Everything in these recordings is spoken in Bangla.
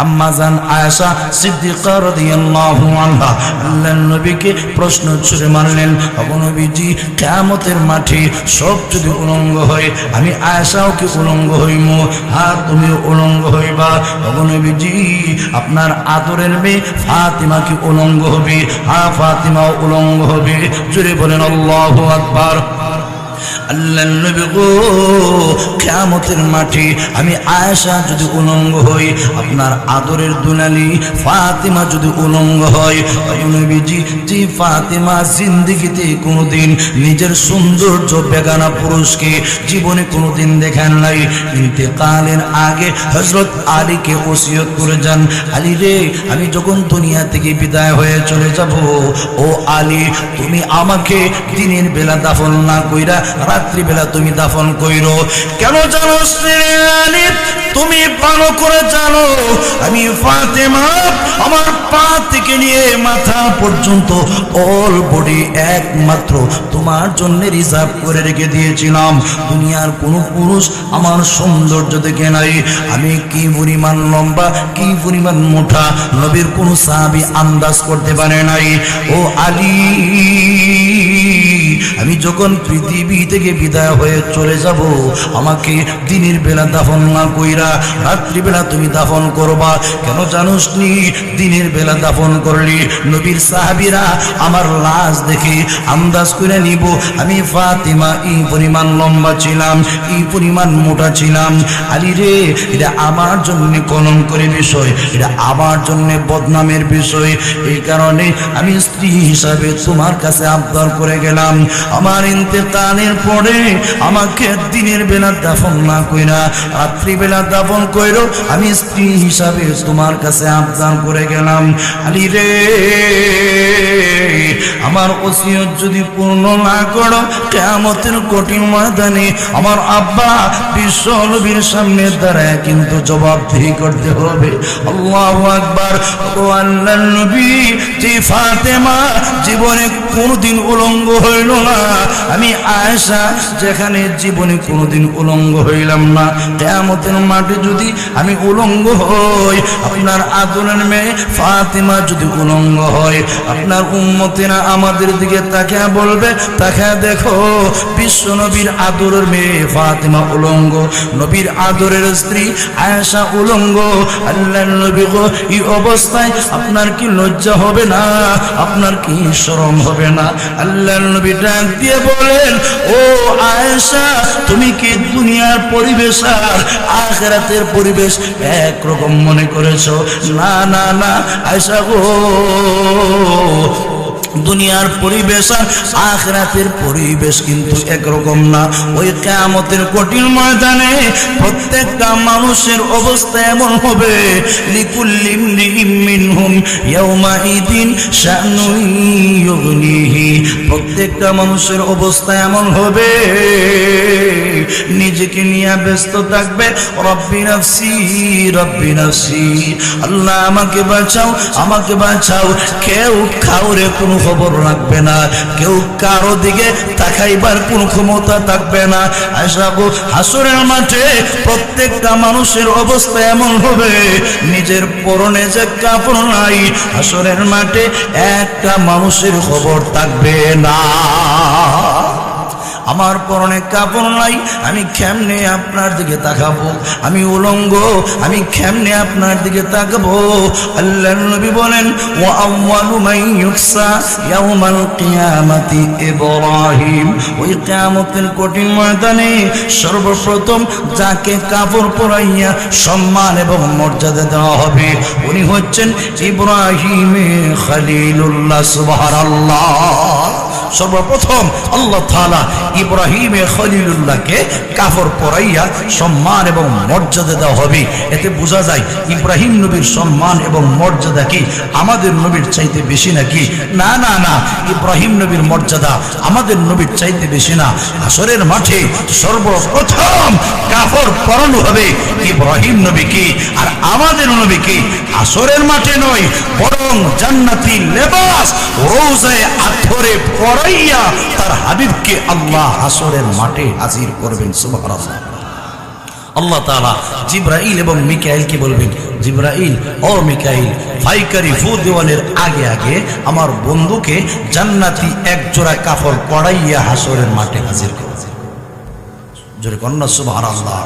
আম্মাজান আয়েশা সিদ্দিকা রাদিয়াল্লাহু আনহা আল্লাহর নবীকে প্রশ্ন ছুড়ে মারলেন, ওগো নবীজি, কিয়ামতের মাঠে সব যদি উলঙ্গ হয়, আমি আয়েশাও কি উলঙ্গ হইমু? হ্যাঁ, তুমি উলঙ্গ হইবা। ওগো নবীজি, আপনার আদরের মেয়ে ফাতিমা কি উলঙ্গ হবে? হ্যাঁ, ফাতিমাও উলঙ্গ হবে। জোরে বলেন আল্লাহু আকবার। আল্লাহর নবী গো, কিয়ামতের মাঠে আমি আয়েশা যদি উলঙ্গ হই, আপনার আদরের দুলালি ফাতিমা যদি উলঙ্গ হয়, নবীজি, যে ফাতিমা জিন্দেগিতে কোনোদিন নিজের সৌন্দর্য বেগানা পুরুষকে জীবনে কোনোদিন দেখেন নাই, ইন্তেকালের আগে হযরত আলীকে ওসিয়ত করে যান, আলী রে, আমি যখন দুনিয়া থেকে বিদায় হয়ে চলে যাব, ও আলী, তুমি আমাকে দিনের বেলা দাফন না কইরা রাত্রিবেলা তুমি দাফন কইরো। কেন জানো আলী? তুমি ভালো করে জানো আমি ফাতেমা আমার পা থেকে নিয়ে মাথা পর্যন্ত অল বডি একমাত্র তোমার জন্য রিজার্ভ করে রেখে দিয়েছিলাম। দুনিয়ার কোনো পুরুষ আমার সৌন্দর্য দেখে নাই, আমি কি পরিমাণ লম্বা, কি পরিমাণ মোটা, নবীর কোনো সাহাবী আন্দাজ করতে পারে নাই। ও আলী, আমি যখন পৃথিবী থেকে বিদায় হয়ে চলে যাব, আমাকে দিনের বেলা দাফন না কইরা রাত্রিবেলা তুমি দাফন করবা। কেন জানোস নি? দিনের বেলা দাফন করলি নবীর সাহাবীরা আমার লাশ দেখে আন্দাজ করে নিব আমি ফাতিমা এই পরিমাণ লম্বা ছিলাম, এই পরিমাণ মোটা ছিলাম। আলী রে, এটা আমার জন্য কলঙ্কের বিষয়, এটা আমার জন্য বদনামের বিষয়। এই কারণে আমি স্ত্রী হিসাবে তোমার কাছে আবদার করে গেলাম, আমার ইন্তেকালের পরে আমাকে দিনের বেলা দাফন না কইরা রাত্রিবেলা দাফন কইরো, আমি স্ত্রী হিসাবে তোমার কাছে আবদার করে গেলাম। আলী রে, আমার ওসিয়ত যদি পূর্ণ না করো, কিয়ামতের কঠিন ময়দানে আমার আব্বা বিশ্ব নবীর সামনে দাঁড়ায় কিন্তু জবাবদিহি করতে হবে। আল্লাহু আকবার। ও আল্লাহর নবী, যে ফাতেমা জীবনে কোনোদিন উলঙ্গ হইল না, আমি আয়েশা যেখানে জীবনে কোনোদিন উলঙ্গ হইলাম না, কিয়ামতের মাঠে যদি আমি উলঙ্গ হই, আপনার আদরের মেয়ে ফাতিমা যদি উলঙ্গ হয়, আপনার উম্মতেরা আমাদের দিকে তাকিয়ে বলবে, তাকিয়ে দেখো বিশ্ব নবীর আদরের মেয়ে ফাতিমা উলঙ্গ, নবীর আদরের স্ত্রী আয়েশা উলঙ্গ। আল্লাহর নবী গো, এই অবস্থায় আপনার কি লজ্জা হবে না? আপনার কি শরম হবে না? আল্লাহর নবী ডাক দিয়ে বলেন, ও আয়েশা, তুমি কি দুনিয়ার পরিবেশ আর আখিরাতের পরিবেশ একরকম মনে করেছো? না না না আয়েশা গো, দুনিয়ার পরিবেশ আর আখিরাতের পরিবেশ কিন্তু একরকম না। ওই কিয়ামতের কঠিন ময়দানে প্রত্যেকটা মানুষের অবস্থা এমন হবে, লিকুল্লি ইমরিইম মিনহুম ইয়াউমাইদিন শানুন ইউগনিহি, প্রত্যেকটা মানুষের অবস্থা এমন হবে, নিজেকে নিয়ে ব্যস্ত থাকবে, রব্বি নাফসি রব্বি নাফসি, আল্লাহ আমাকে বাঁচাও, আমাকে বাঁচাও। কেউ কাউরে কোনো খবর রাখবে না, কেউ কারো দিকে তাকাইবার কোনো ক্ষমতা থাকবে না। আয়েশা গো, হাসরের মাঠে প্রত্যেকটা মানুষের অবস্থা এমন হবে, নিজের পরনে যে কাপড় নাই, হাসরের মাঠে একটা মানুষের খবর থাকবে না। আমার পরনে কাপড় নাই, আমি কেমনে আপনার দিকে তাকাবো? আমি উলঙ্গ, আমি কেমনে আপনার দিকে তাকাবো? আল্লাহর নবী বলেন, ওয়া আউয়ালু মান ইউকসা ইয়াউমাল কিয়ামাতি ইব্রাহিম, ওই কিয়ামতের কঠিন ময়দানে সর্বপ্রথম যাকে কাপড় পরাইয়া সম্মান এবং মর্যাদা দেওয়া হবে, উনি হচ্ছেন ইব্রাহিম খলিলুল্লাহ। সুবহানাল্লাহ। সর্বপ্রথম আল্লাহ তাআলা ইব্রাহিম খলিলুল্লাহকে কাফর পরাইয়া সম্মান এবং মর্যাদা দেওয়া হবে। এতে বোঝা যায় ইব্রাহিম নবীর সম্মান এবং মর্যাদা কি আমাদের নবীর চাইতে বেশি নাকি? না না না, ইব্রাহিম নবীর মর্যাদা আমাদের নবীর চাইতে বেশি না। হাসরের মাঠে সর্বপ্রথম কাফর পরানো হবে ইব্রাহিম নবীকে, আর আমাদের নবীকে হাসরের মাঠে নয়, বরং জান্নাতি লেবাস রওজায়ে আতরে পরাইয়া তার হাবিবকে আল্লাহ হাসরের মাঠে হাজির করবেন। সুবহানাল্লাহ। আল্লাহ তাআলা জিবরাইল এবং মিকাইলকে বলবেন, জিবরাইল ও মিকাইল, ফাইকারি ফু দেওয়ানের আগে আগে আমার বন্ধুকে জান্নাতি এক জোড়া কাপড় পরাইয়া হাসরের মাঠে হাজির করো। জোরে কন্যা সুবহানাল্লাহ।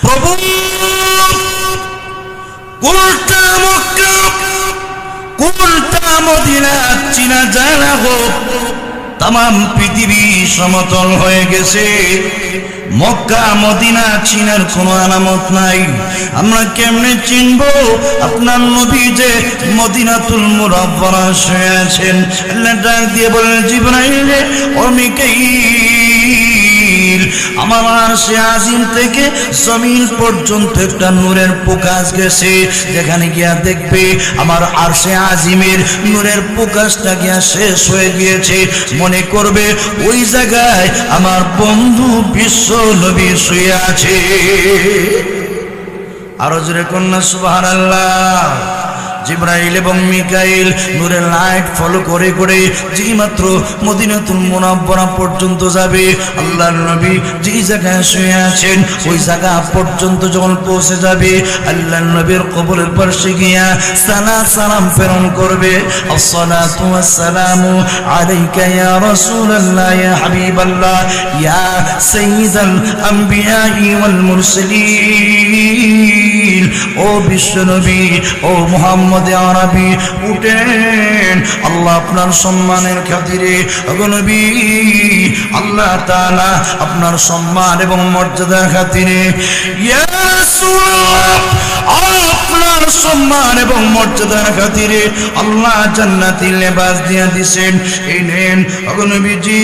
প্রভু কোনটা মক্কা কোনটা মদিনা চিনা যায় না গো, তাম পৃথিবী সমতল হয়ে গেছে, মক্কা মদিনা চিনার কোনো আলামত নাই। আমরা কেমনে চিনব আপনার নবী যে মদিনাতুল মুনাওয়ারা শুয়ে আছেন? আল্লাহ ডাক দিয়ে বলেন, জিবরাইল ও মিকাইল, আমার আরশে আজিম থেকে জমিন পর্যন্ত একটা নূরের প্রকাশ গেছে, যেখানে গিয়া দেখবে আমার আরশে আজিমের নূরের প্রকাশটা গিয়া শেষ হয়ে গিয়েছে, মনে করবে ওই জায়গায় আমার বন্ধু বিশ্ব নবী শুয়ে আছে। আরো জোরে কন্যা সুবহানাল্লাহ। জিবরাইল এবং মিকাইল নূরের লাইট ফলো করে করে যেই মাত্র মদিনাতুল মুনাওয়ারা পর্যন্ত যাবে, আল্লাহর নবী যেই জায়গায় শুয়ে আছেন ওই জায়গা পর্যন্ত যখন পৌঁছে যাবে, আল্লাহর নবীর কবরের পাশে গিয়া সালাম প্রেরণ করবে, আসসালাতু ওয়াসসালামু আলাইকা ইয়া রাসূলুল্লাহ ইয়া হাবিবাল্লাহ ইয়া সাইয়্যিদাল আম্বিয়া ওয়াল মুরসালিন। ও বিশ্ব নবী, ও মুহাম্মদ আরবি, উঠেন, আল্লাহ আপনার সম্মানের খাতিরে, ওগো নবী, আল্লাহ তাআলা আপনার সম্মান এবং মর্যাদার খাতিরে, ইয়া রাসূলুল্লাহ, আপনার সম্মান এবং মর্যাদার খাতিরে আল্লাহ জান্নাতি লেবাস দিয়ে দিয়েছেন, এই নেন ওগো নবীজি,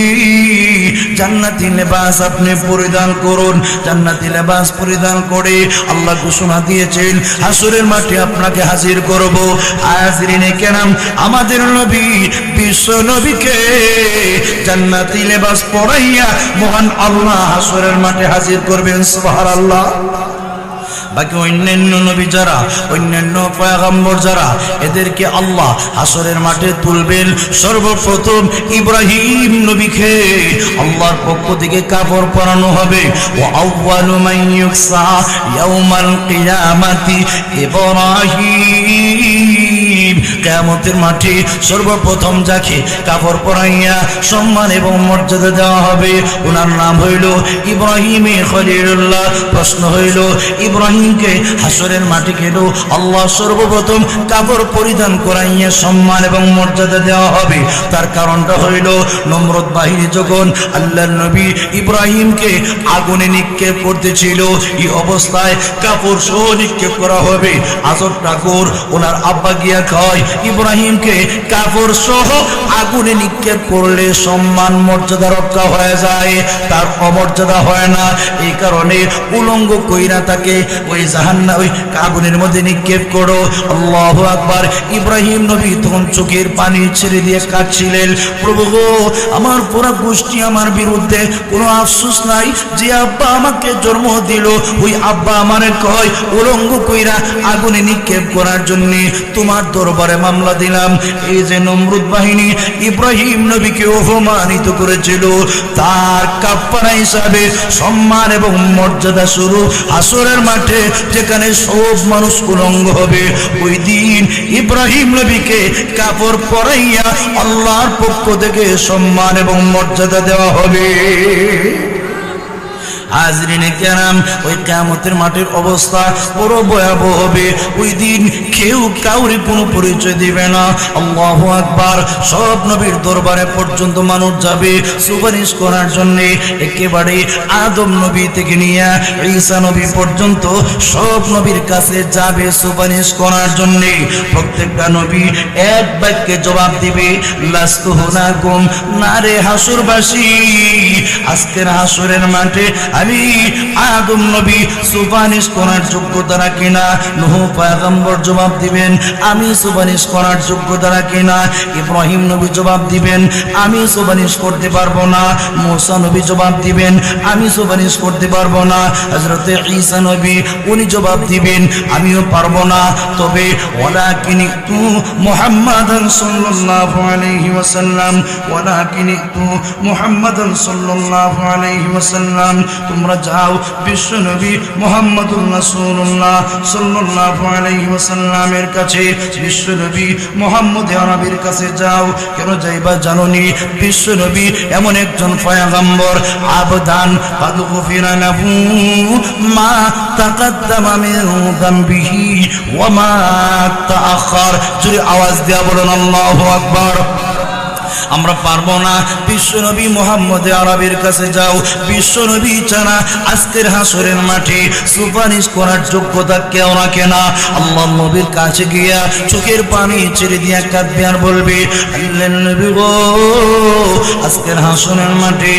জান্নাতি লেবাস আপনি পরিধান করুন। জান্নাতি লেবাস পরিধান করে আল্লাহ ঘোষণা দিয়েছেন, হাসরের মাঠে আপনাকে হাজির করব। হাজিরিনে কেরাম, আমাদের নবী বিশ্ব নবীকে জান্নাতি লেবাস পরাইয়া মহান আল্লাহ হাসরের মাঠে হাজির করবেন। সুবহানাল্লাহ। বাকি অন্যান্য নবী যারা, অন্যান্য পয়গম্বর যারা, এদেরকে আল্লাহ হাসরের মাঠে তুলবেন। সর্বপ্রথম ইব্রাহিম নবীকে আল্লাহর পক্ষ থেকে কাপড় পরানো হবে। ওয়া আউয়ালু মান ইউকসা ইয়াউমাল কিয়ামাতি ইব্রাহিম, কিয়ামতের মাঠে সর্বপ্রথম যাকে কাপড় পরাইয়া সম্মান এবং মর্যাদা দেওয়া হবে ওনার নাম হইল ইব্রাহিম খলিলুল্লাহ। প্রশ্ন হইল, ইব্রাহিমকে হাসরের মাঠে কেন আল্লাহ সর্বপ্রথম কাপড় পরিধান করাইয়া সম্মান এবং মর্যাদা দেওয়া হবে? তার কারণটা হইল, নমরুদ বাহিনী যখন আল্লাহর নবী ইব্রাহিমকে আগুনে নিক্ষেপ করতেছিল, এই অবস্থায় কাপড় সহ নিক্ষেপ করা হবে। আজব ঠাকুর ওনার আব্বা গিয়া কয়, ইব্রাহিমকে কাপড় সহ আগুনে নিক্ষেপ করলে সম্মান মর্যাদা রক্ষা হয়ে যায়, তার অমর্যাদা হয় না। এই কারণে উলঙ্গ কইরা তাকে ওই জাহান্নাম, ওই আগুনের মধ্যে নিক্ষেপ করো। আল্লাহু আকবার। ইব্রাহিম নবী তখন চোখের পানি ছেড়ে দিয়ে কাঁদছিলেন, প্রভু গো, আমার পুরা গোষ্ঠী আমার বিরুদ্ধে, কোনো আফসোস নাই যে আব্বা আমাকে জন্ম দিল, ওই আব্বা আমারে কয় উলঙ্গ কইরা আগুনে নিক্ষেপ করার জন্য তোমার দরবারে মামলা দিলাম। এই যে নমরুদ বাহিনী ইব্রাহিম নবীকে অপমানিত করেছিল, তার কাফারা হিসাবে সম্মান এবং মর্যাদা শুরু হাসরের মাঠে, যেখানে সব মানুষ উলঙ্গ হবে। ওই দিন ইব্রাহিম নবীকে কাপড় পরাইয়া আল্লাহর পক্ষ থেকে সম্মান এবং মর্যাদা দেওয়া হবে। হাজরিনে কেরাম, ওই কিয়ামতের মাঠের অবস্থা বড় ভয়াবহ হবে। ওই দিন কেউ কাউরে কোনো পরিচয় দিবে না। আল্লাহু আকবার। সব নবীর দরবারে পর্যন্ত মানুষ যাবে সুপারিশ করার জন্য। একেবারে আদম নবী থেকে নিয়ে ঈসা নবী পর্যন্ত সব নবীর কাছে যাবে সুপারিশ করার জন্য। প্রত্যেকটা নবী এক বাক্যে জবাব দিবে, লাস্তু হুনাকুম নারে হাসুরবাসী, আজকের হাসরের মাঠে আমি আদম নবী সুপারিশ করার যোগ্যতা রাখি না। নূহ পয়গম্বর জবাব দিবেন, আমি সুপারিশ করার যোগ্যতা রাখি না। ইব্রাহিম নবী জবাব দিবেন, আমি সুপারিশ করতে পারবো না। মুসা নবী জবাব দিবেন, আমি সুপারিশ করতে পারবো না। হযরত ঈসা নবী উনি জবাব দিবেন, আমিও পারবো না। তবে ওয়ালাকিন তু মুহাম্মাদান সাল্লাল্লাহু আলাইহি ওয়াসাল্লাম, ওয়ালাকিন তু মুহাম্মাদান সাল্লাল্লাহু আলাইহি ওয়াসাল্লাম, তোমরা যাও বিশ্ব নবী মুহাম্মদুর রাসূলুল্লাহ সাল্লাল্লাহু আলাইহি ওয়াসাল্লামের কাছে, বিশ্ব নবী মুহাম্মদ আরবির কাছে যাও। কেন যাইবা জানোনি? বিশ্ব নবী এমন একজন পয়গম্বর, আবদান قد غفر له ما تقدم من ذنبه وما تأخر। জোরে আওয়াজ দিয়া বলুন আল্লাহু আকবার। আমরা পারবো না, বিশ্বনবী মুহাম্মদ আরবির কাছে যাও। বিশ্বনবী ছাড়া আজকের হাসরের মাঠে সুপারিশ করার যোগ্যতা কেউ রাখে না। আল্লাহ নবীর কাছে গিয়া চোখের পানি ছেড়ে দিয়া কাঁদবে আর বলবে, আল্লাহর নবী গো, আজকের হাসরের মাঠে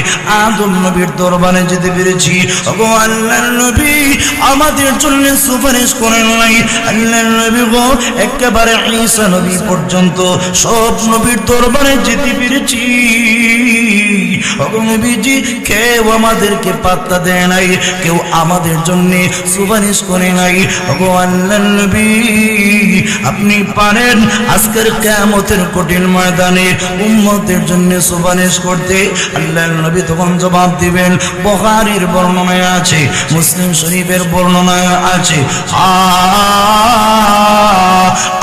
আদম নবীর দরবারে যেতে পেরেছি। ওগো আল্লাহর নবী, আমাদের জন্য সুপারিশ করেন নাই। আল্লাহর নবী গো, একেবারে ঈসা নবী পর্যন্ত সব নবীর দরবারে যেতে পেরেছি। ওগো নবীজি, কেউ আমাদেরকে পাত্তা দেয় নাই, কেউ আমাদের জন্য সুপারিশ করে নাই। ওগো আল্লাহর নবী, আপনি পারেন আজকের কিয়ামতের কঠিন ময়দানে উম্মতের জন্য সুপারিশ করতে। আল্লাহর নবী তখন জবাব দিবেন, বুখারীর বর্ণনায় আছে, মুসলিম শরীফের বর্ণনায় আছে,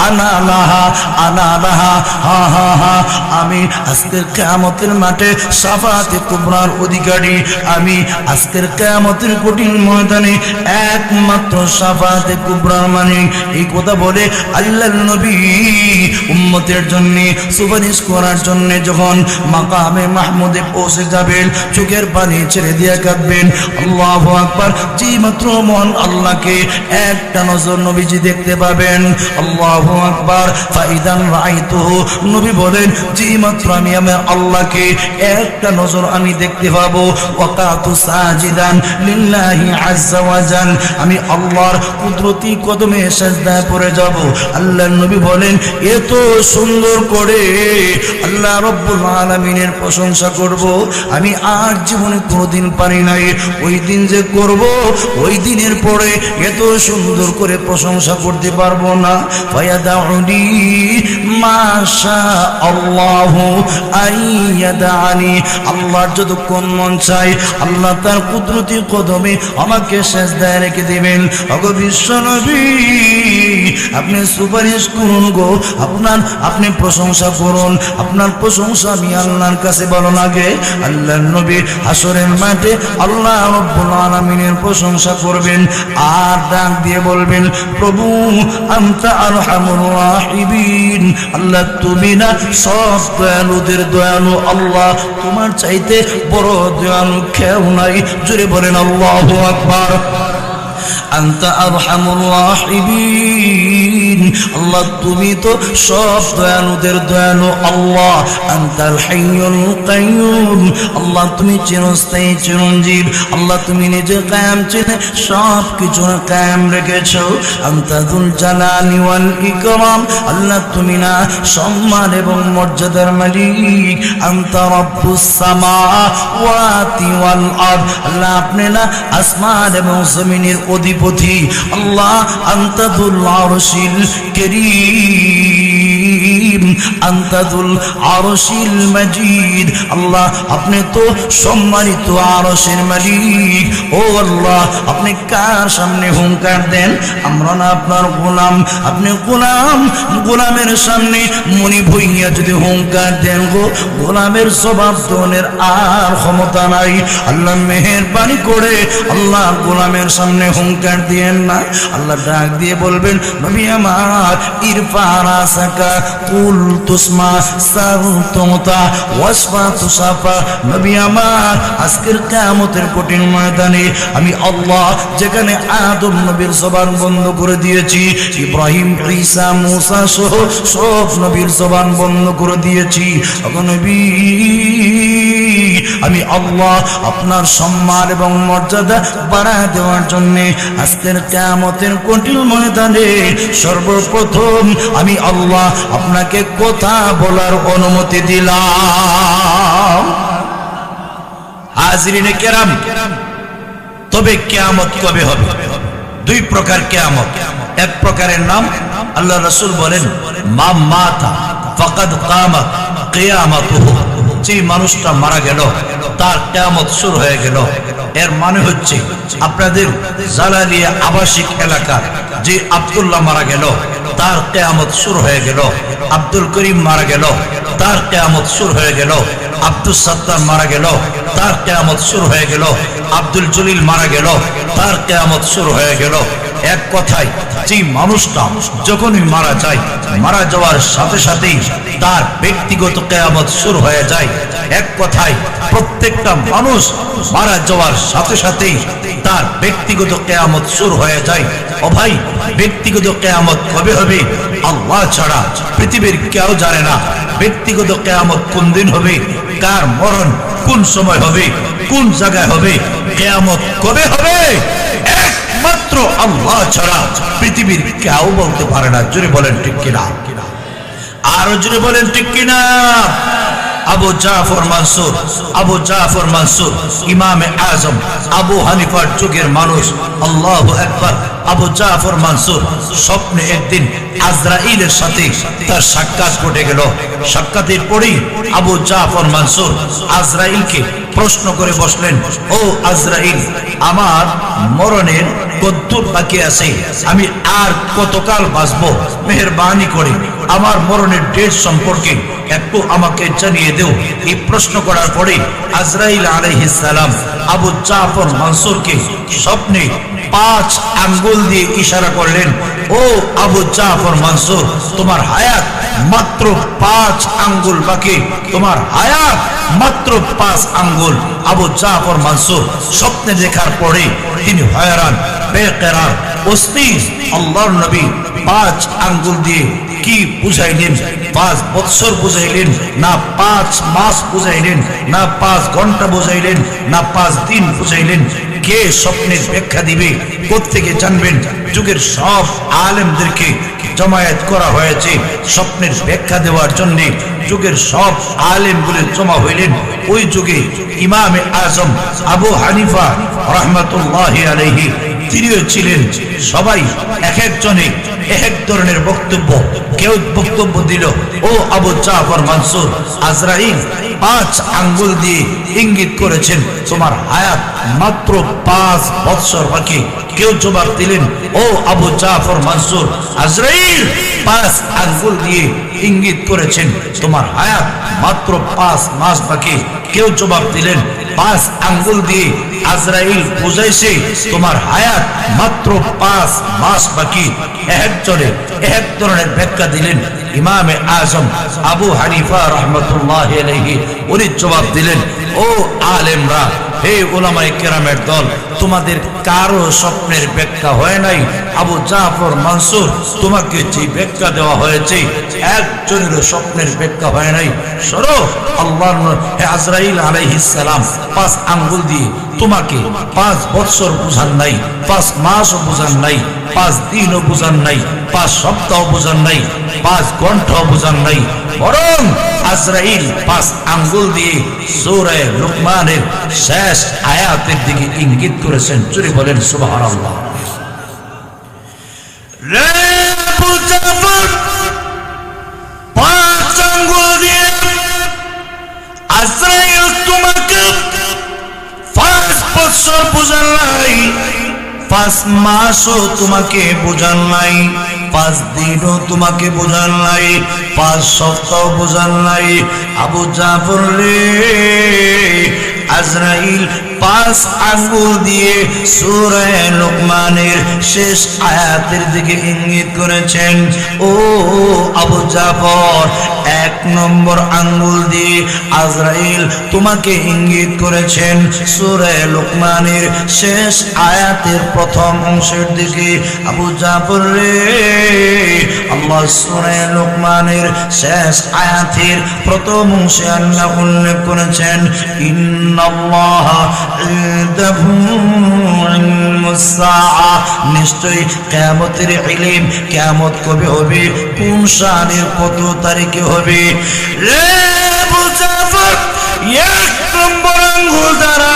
আনা লাহা আনা লাহা, হা হা হা, আমি আজকের কিয়ামতের মাঠে শাফাআতে কুবরার অধিকারী। আমি আজকের কিয়ামতের কঠিন ময়দানে একমাত্র শাফাআতে কুবরার মালিক। এই কথা বলে আল্লাহর নবী উম্মতের জন্য সুপারিশ করার জন্য যখন মাকামে মাহমুদে পৌঁছে যাবেন, চোখের পানি ছেড়ে দিয়ে কাঁদবেন। আল্লাহু আকবার। যে মাত্র মন আল্লাহকে একটা নজর নবীজি দেখতে পাবেন। আল্লাহু আকবার। ফাইদান রাআইতুহু, নবী বলেন, যে মাত্র আমি আমার আল্লাহকে একটা নজর আমি দেখতে পাবো, ওয়াকাতু সাজিদান লিল্লাহি আযজা ওয়া জাল, আমি আল্লাহর কুদরতি কদমে সিজদায় পড়ে যাব। আল্লাহর নবী বলেন, এত সুন্দর করে আল্লাহ রাব্বুল আলামিনের প্রশংসা করব আমি আর জীবনে কোনোদিন পারি নাই। ওই দিন যে করব, ওই দিনের পরে এত সুন্দর করে প্রশংসা করতে পারবো না। ফায়াদাউনি মাশা আল্লাহু আইয়াদানি, আল্লাহর যতক্ষণ মন চাই আল্লাহ তার কুদরতি কদমে আমাকে সিজদায় রেখে দিবেন। ওগো বিশ্ব নবী, আপনি সুপারিশ করুন গো, আপনি প্রশংসা করুন, আপনার প্রশংসা আমি আল্লাহর কাছে ভালো লাগে। আল্লাহর নবী হাসরের মাঠে আল্লাহ রাব্বুল আলামিনের প্রশংসা করবেন আর ডাক দিয়ে বলবেন, প্রভু আনতা আরহামুর রাহিমিন, আল্লাহ তুমি না সব দয়ালুদের দয়ালু। আল্লাহ, তোমার চাইতে বড় দয়ালু কেউ নাই। জোরে বলেন আল্লাহু আকবার। আনতা আরহামুর রাহিমিন, আল্লাহ তুমি তো সব দয়ালুদের দয়ালু। আল্লাহ আনতাল হাইয়ুল কাইয়ুম, আল্লাহ তুমি চিরস্থায়ী চিরঞ্জীব। আল্লাহ তুমি নিজে কায়েম ছিলে, সব কিছু কায়েম রেখেছো। আনতা যুল জালালি ওয়াল ইকরাম, আল্লাহ তুমি না সম্মান এবং মর্যাদার মালিক। আনতা রাব্বুস সামাওয়াতি ওয়াল আরদ, আল্লাহ আপনি না আসমান এবং জমিনের অধিপতি। আল্লাহ আনতা যুল আরশিল কারীম, আনতা যুল আরশিল মাজিদ, আল্লাহ আপনি তো সম্মানিত আরশের মালিক। ও আল্লাহ, আপনি কার সামনে হুঙ্কার দেন? আমরা না আপনার গোলাম। আপনি গোলামের সামনে মনি ভইয়া যদি হুঙ্কার দেন গো, গোলামের স্বভাব দনের আর ক্ষমতা নাই। আল্লাহ মেহেরবানি করে আল্লাহ গোলামের সামনে হুঙ্কার দিয়েন না। আল্লাহ ডাক দিয়ে বলবেন, নবী আমার, ইরফা রাসাকা কুল তুসমা সারতুমতা ওয়াসফা তুসাফা, নবী আমার আজকের কিয়ামতের কঠিন ময়দানে আমি আল্লাহ যেখানে আদম নবীর জবান বন্ধ করে দিয়েছি, ইব্রাহিম ঈসা মুসা সহ সব নবীর জবান বন্ধ করে দিয়েছি, নবী আমি আল্লাহ আপনার সম্মান এবং মর্যাদা বাড়ায় দেওয়ার জন্য আজকের কিয়ামতের কঠিন ময়দানে সর্বপ্রথম আমি আল্লাহ আপনাকে কথা বলার অনুমতি দিলাম। হাজিরিনে কেরাম, তবে কিয়ামত কবে হবে? দুই প্রকার কিয়ামত। এক প্রকারের নাম আল্লাহ রাসূল বলেন, মা মাতা ফাকাদ কামাত কিয়ামাতুহু, যে মানুষটা মারা গেল তার কিয়ামত শুরু হয়ে গেল। এর মানে হচ্ছে আপনাদের জালালিয়া আবাসিক এলাকার যে আব্দুল্লাহ মারা গেল তার কিয়ামত শুরু হয়ে গেল। আব্দুল করিম মারা গেল তার কিয়ামত শুরু হয়ে গেল। আব্দুল সাত্তার মারা গেল তার কিয়ামত শুরু হয়ে গেল। আব্দুল জলিল মারা গেল তার কিয়ামত শুরু হয়ে গেল। এক কথায় যে মানুষটা যখনই মারা যায়, মারা যাওয়ার সাথে সাথেই তার ব্যক্তিগত কিয়ামত শুরু হয়ে যায়। এক কথায় প্রত্যেকটা মানুষ মারা যাওয়ার সাথে সাথেই তার ব্যক্তিগত কিয়ামত শুরু হয়ে যায়। ও ভাই, ব্যক্তিগত কিয়ামত কবে হবে আল্লাহ ছাড়া পৃথিবীর কেউ জানে না। ব্যক্তিগত কিয়ামত কোন দিন হবে, কার মরণ কোন সময় হবে, কোন জায়গায় হবে, কিয়ামত কবে হবে একমাত্র আল্লাহ ছাড়া পৃথিবীর কেউ বলতে পারে না। জোরে বলেন ঠিক কিনা? আরো জোরে বলেন ঠিক কিনা? আবু জাফর মানসুর ইমামে আজম আবু হানিফার যুগের মানুষ। আল্লাহু আকবার। আবু জাফর মানসুর স্বপ্নে একদিন আজরাইলের সাথে তার সাক্ষাৎ ঘটে গেল। সাক্ষাতের পরেই আবু জাফর মানসুর আজরাইলকে প্রশ্ন করে বসলেন, ও আজরাইল, আমার মরণের কতদূর বাকি আছে? আমি আর কতকাল বাঁচবো? মেহেরবানি করে আমার মরণের ডেট সম্পর্কে একটু আমাকে জানিয়ে দেও। এই প্রশ্ন করার পরে আজরাইল আলাইহিস সালাম আবু জাফর মানসুরকে স্বপ্নে 5 আঙ্গুল দিয়ে ইশারা করলেন, ও আবু জাফর মানসুর, তোমার হায়াত মাত্র 5 আঙ্গুল বাকি, তোমার হায়াত মাত্র 5 আঙ্গুল। আবু জাফর মানসুর স্বপ্নে দেখার পরে তিনি হয়রান, বেকরার, অস্থির। আল্লাহর নবী 5 আঙ্গুল দিয়ে কি বুঝাইলেন? 5 বছর বুঝাইলেন না 5 মাস বুঝাইলেন না 5 ঘন্টা বুঝাইলেন না 5 দিন বুঝাইলেন? কে স্বপ্নের ব্যাখ্যা দিবে? কোত্থেকে জানবেন? যুগের সব আলেমদেরকে জমায়েত করা হয়েছে স্বপ্নের ব্যাখ্যা দেওয়ার জন্য। যুগের সব আলেমগুলো জমা হইলেন। ওই যুগে ইমামে আজম আবু হানিফা রাহমাতুল্লাহি আলাইহি তিনিও ছিলেন। সবাই এক একজনে এক এক ধরনের বক্তব্য। কেউ বক্তব্য দিল, ও আবু জাফর মানসুর, আজরাইল 5 আঙ্গুল দিয়ে ইঙ্গিত করেছেন তোমার হায়াত মাত্র 5 বছর বাকি। কেউ জবাব দিলেন, ও আবু জাফর মানসুর, আজরাইল 5 আঙ্গুল দিয়ে ইঙ্গিত করেছেন তোমার হায়াত মাত্র 5 মাস বাকি। কেউ জবাব দিলেন, 5 আঙ্গুল দিয়ে আজরাইল বুঝাইছে তোমার হায়াত মাত্র 5 মাস বাকি। একজনে এক ধরনের ব্যাখ্যা দিলেন। ইমামে আজম আবু হানিফা রাহমাতুল্লাহি আলাইহি উনি জবাব দিলেন, ও আলেমরা, হে উলামায়ে কেরামের দল, তোমাদের কারো স্বপ্নের ব্যাখ্যা হয় নাই। আবু জাফর মানসুর, তোমাকে যে ব্যাখ্যা দেওয়া হয়েছে একজনেরও স্বপ্নের ব্যাখ্যা হয় নাই। শোনো, আল্লাহর আজরাইল আলাইহিস সালাম 5 আঙ্গুল দিয়ে তোমাকে 5 বছর বুঝান নাই, 5 মাসও বুঝান নাই, 5 দিনও বুঝান নাই, 5 সপ্তাহ বুঝান নাই, 5 ঘন্টাও বুঝান নাই। বরং আজরাইল 5 আঙ্গুল দিয়ে সূরা লুকমানের শেষ আয়াতের দিকে ইঙ্গিত করেছেন। জোরে বলেন সুবহানাল্লাহ। রে আবু জাফর, 5 আঙ্গুল দিয়ে আজরাইল তোমাকে 5 বছর বুঝান নাই, 5 মাসও তোমাকে বুঝান নাই, 5 দিনও তোমাকে বুঝান নাই, 5 সপ্তাহ বুঝান নাই। আবু জাফর রে, আজরাইল 5 আঙ্গুল দিয়ে সূরা লুকমানের শেষ আয়াতের দিকে ইঙ্গিত করেছেন। ও আবু জাফর, 1 নম্বর আঙ্গুল দিয়ে আজরাইল তোমাকে ইঙ্গিত করেছেন সূরা লুকমানের শেষ আয়াতের প্রথম অংশের দিকে। আবু জাফর রে, আল্লাহ সূরা লুকমানের শেষ আয়াতের প্রথম অংশে আল্লাহ উল্লেখ করেছেন, ইন্নাল্লাহা ইনদাহু ইলমুস সাআ, নিশ্চয়ই কিয়ামতের ইলম, কিয়ামত কবে হবে, কোন সালের কত তারিখে হবে। রে আবু জাফর, 1 নম্বর আঙ্গুল দ্বারা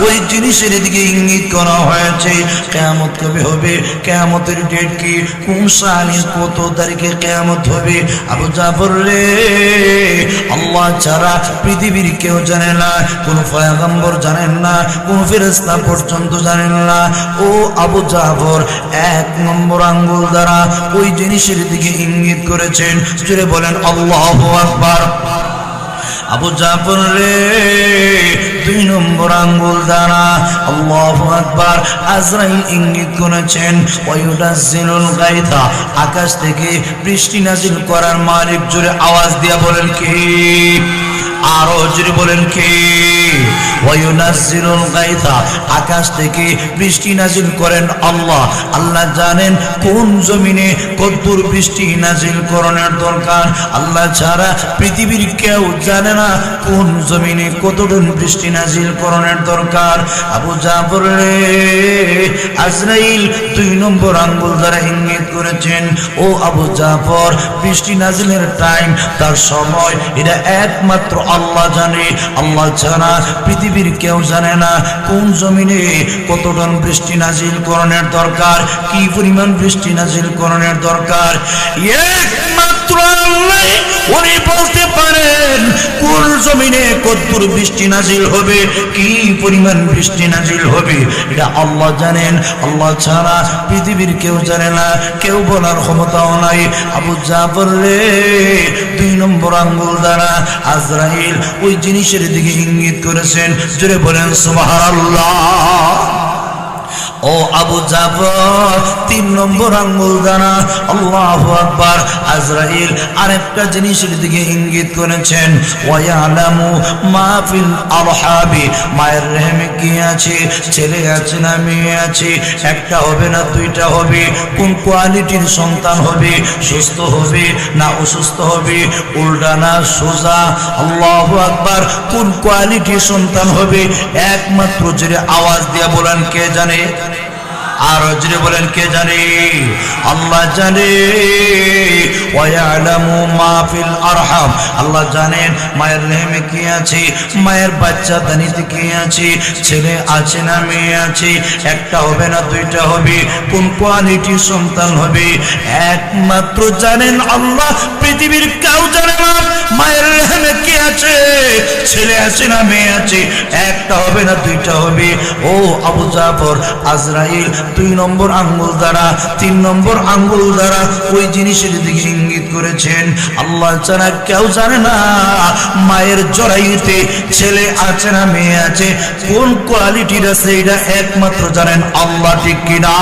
ওই জিনিসের দিকে ইঙ্গিত করা হয়েছে। কিয়ামত কবে হবে, কিয়ামতের ডেট কি, কোন সালে কত তারিখে কিয়ামত হবে। আবু জাফর রে, আল্লাহ ছাড়া পৃথিবীর কেউ জানে না, কোন পয়গম্বর জানেন না, কোন ফেরেশতা পর্যন্ত জানেন না। ও আবু জাফর, 1 নম্বর আঙ্গুল দ্বারা ওই জিনিসের দিকে ইঙ্গিত করেছেন। জোরে বলেন আল্লাহু আকবার। আবু জাফর রে, 2 নম্বর আঙ্গুল দ্বারা আল্লাহু আকবার আজরাইল ইঙ্গিত করেছেন। ওয়ায়ুনাজ্জিলুল গায়থা, আকাশ থেকে বৃষ্টি নাজিল করার মালিক। জোরে আওয়াজ দিয়া বলেন কে? আরো জোরে বলেন কে? ওয়ায়ুনাজ্জিলুল গায়থা, আকাশ থেকে বৃষ্টি নাজিল করেন আল্লাহ। আল্লাহ জানেন কোন জমিনে কতদূর বৃষ্টি নাজিল করার দরকার। আল্লাহ ছাড়া পৃথিবীর কেউ জানে না কোন জমিনে কতদূর বৃষ্টি নাজিল করার দরকার। আবু জাফর রে, আজরাইল 2 নম্বর আঙ্গুল দ্বারা ইঙ্গিত করেছেন। ও আবু জাফর, বৃষ্টি নাজিলের টাইম, তার সময়, এটা একমাত্র আল্লাহ জানে। আল্লাহ ছাড়া পৃথিবীর কেউ জানে না কোন জমিনে কত টন বৃষ্টি নাজিল করার দরকার, কি পরিমাণ বৃষ্টি নাজিল করার দরকার। একমাত্র আল্লাহ উনি বলতে পারেন কোন জমিনে কতদূর বৃষ্টি নাজিল হবে, কি পরিমাণ বৃষ্টি নাজিল হবে, এটা আল্লাহ জানেন। আল্লাহ ছাড়া পৃথিবীর কেউ জানে না, কেউ বলার ক্ষমতাও নাই। আবু জাফর রে, 2 নম্বর আঙ্গুল দ্বারা আজরাইল ওই জিনিসের দিকে ইঙ্গিত করেছেন। জোরে বলেন সুবহানাল্লাহ। ও আবু জাফর, 3 নম্বর আঙ্গুল দ্বারা আল্লাহু আকবার আজরাইল আরেকটা জিনিসের দিকে ইঙ্গিত করেছেন। ওয়ায়ালামু মা ফিল আরহাবি, মায়ের রহমে কি আছে, ছেলে আছে না মেয়ে আছে, একটা হবে না 2টা হবে, কোন কোয়ালিটির সন্তান হবে, সুস্থ হবে না অসুস্থ হবে, উল্টা না সোজা। আল্লাহু আকবার, কোন কোয়ালিটির সন্তান হবে একমাত্র জোরে আওয়াজ দিয়ে বলেন কে জানে? আর জোরে বলেন কে জানে? আল্লাহ জানে। ওয়ায়ালামু মা ফিল আরহাম, আল্লাহ জানেন মায়ের রহমে কি আছে, মায়ের বাচ্চা দানিতে কি আছে, ছেলে আছে না মেয়ে আছে, একটা হবে না 2টা হবে, কোন কোয়ালিটির সন্তান হবে একমাত্র জানেন আল্লাহ। পৃথিবীর কেউ জানে না মায়ের রহমে কি আছে, ছেলে আছে না মেয়ে আছে, একটা হবে না 2টা হবে। ও আবু জাফর, আজরাইল 2 নম্বর আঙ্গুল দ্বারা 3 নম্বর আঙ্গুল দ্বারা ওই জিনিসের দিকে ইঙ্গিত করেছেন। আল্লাহ ছাড়া কেউ জানে না মায়ের জরায়ুতে ছেলে আছে না মেয়ে আছে, কোন কোয়ালিটির আছে, এটা একমাত্র জানেন আল্লাহ, ঠিক কিনা?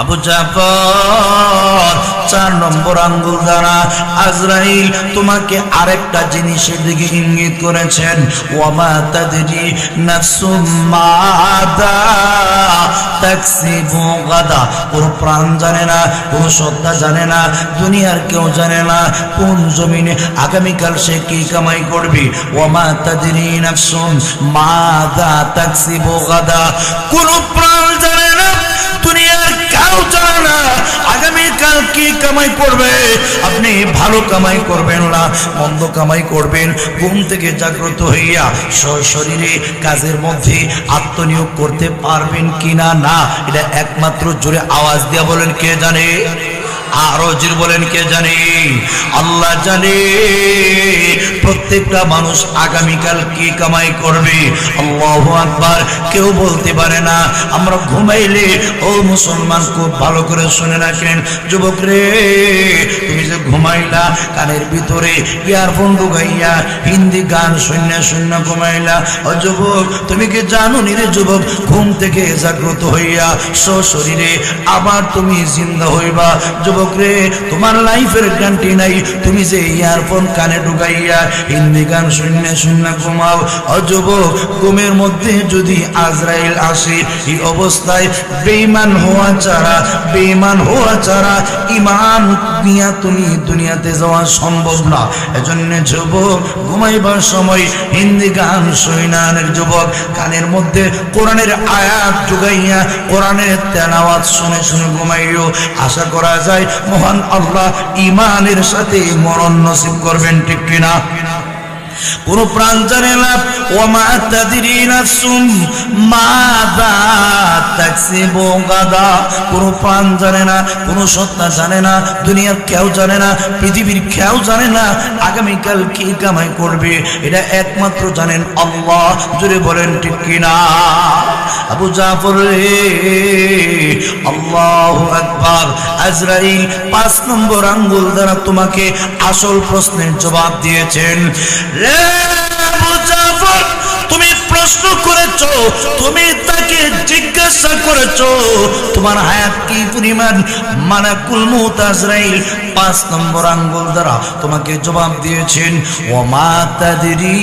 আবু জাফর, 4 নম্বর আঙ্গুল দ্বারা আজরাইল তোমাকে আরেকটা জিনিসের দিকে ইঙ্গিত করেছেন। ওয়ামা তাদরি নাফসুম মাযা তাকসিবু গাদা, কোন প্রাণ জানে না, কোন সত্তা জানে না, দুনিয়ার কেউ জানে না কোন জমিনে আগামীকাল সে কি কামাই করবে। ওয়ামা তাদরি নাফসুম মাযা তাকসিবু গাদা, কোন প্রাণ জানে না, দুনিয়ার কেউ জানে না আগামীকাল কি কামাই করবে। আপনি ভালো কামাই করবেন না মন্দ কামাই করবেন, ঘুম থেকে জাগ্রত হইয়া শরীরে কাজের মধ্যে আত্মনিয়োগ করতে পারবেন কিনা না, এটা একমাত্র জোরে আওয়াজ দিয়া বলেন কে জানে? আরো জোরে বলেন কে জানে? আল্লাহ জানে। প্রত্যেকটা মানুষ আগামীকাল কি কামাই করবে আল্লাহু আকবার কেউ বলতে পারে না। আমরা ঘুমাইলে, ও মুসলমান খুব ভালো করে শুনে রাখেন যুবক রে, তুমি যে ঘুমাইলা কানের ভিতরে ইয়ারফোন ঢুকাইয়া হিন্দি গান শূন্য শূন্য ঘুমাইলা, ও যুবক তুমি কি জানো নি রে যুবক, ঘুম থেকে জাগ্রত হইয়া সশরীরে আবার তুমি জিন্দা হইবা। যুবক রে, তোমার লাইফের গ্যারান্টি নাই, তুমি যে ইয়ারফোন কানে ঢুকাইয়া হিন্দি গান শূন্য শূন্য ঘুমাও। ও যুবক, ঘুমের মধ্যে যদি আজরাইল আসে, এই অবস্থায় বেঈমান হওয়া ছাড়া ঈমান নিয়ে তুমি দুনিয়াতে যাওয়া সম্ভব না। এজন্য যুবক, ঘুমাইবার সময় হিন্দি গান শুনানের যুবক কানের মধ্যে কোরআনের আয়াত ঢুকাইয়া কোরআনের তেলাওয়াত শুনে শুনে ঘুমাইও। আশা করা যায় মহান আল্লাহ ঈমানের সাথে মরণ নসিব করবেন, ঠিক কিনা? কোন প্রাণ জানে না ওমা তাদরি নাফসুম মাযা তাকসিবু গাদা, কোন প্রাণ জানে না, কোন সত্তা জানে না, দুনিয়ার কেউ জানে না, পৃথিবীর কেউ জানে না আগামীকাল কি কামাই করবে। এটা একমাত্র জানেন আল্লাহ। জোরে বলেন ঠিক কিনা? আবু জাফর রে, আল্লাহু আকবার। আজরাইল 5 নম্বর আঙ্গুল দ্বারা তোমাকে আসল প্রশ্নের জবাব দিয়েছেন। রে আবু জাফর, তুমি প্রশ্ন করেছো, তুমি তাকে জিজ্ঞাসা করেছো তোমার হায়াত কি পরিমাণ। মালাকুল মউত আজরাইল 5 নম্বর আঙ্গুল দ্বারা তোমাকে জবাব দিয়েছেন ওমা তাদরি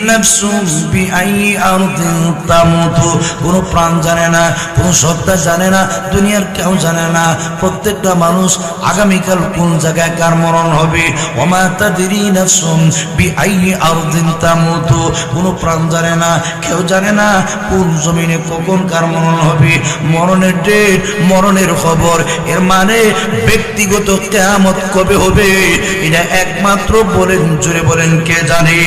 নাফসুম বিআই আরদিন তামুতু। কোন প্রাণ জানে না, কোন সত্তা জানে না, দুনিয়ার কেউ জানে না প্রত্যেকটা মানুষ আগামীকাল কোন জায়গায় কার মরণ হবে। ওমা তাদরি নাফসুম বিআই আরদিন তামুতু। কোন প্রাণ জানে না, কেউ জানে না কোন জমিনে কখন কার মরণ হবে। মরণের ডেট, মরণের খবর, এর মানে ব্যক্তিগত কিয়ামত কবে হবে এটা একমাত্র বলেন, জোরে বলেন কে জানে?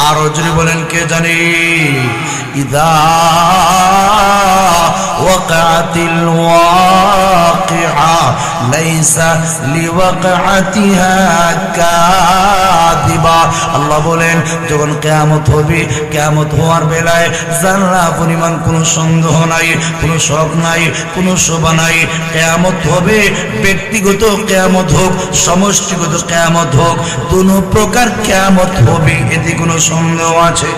আরো জোরে বলেন কে জানে? ইদা ওয়াকাতিল ওয়াকিআ লাইসা লিওয়াকাতিহা কাযিবা। আল্লাহ বলেন যখন কিয়ামত হবে, কিয়ামত হওয়ার বেলায় জানলা পরিমাণ কোনো সন্দেহ নাই, কোনো শক নাই, কোনো শোভা নাই। কিয়ামত হবে, ব্যক্তিগত কিয়ামত হোক, সমষ্টিগত কিয়ামত হোক, দুনো প্রকার কিয়ামত হবে, এতে কোনো সন্দেহ আছে?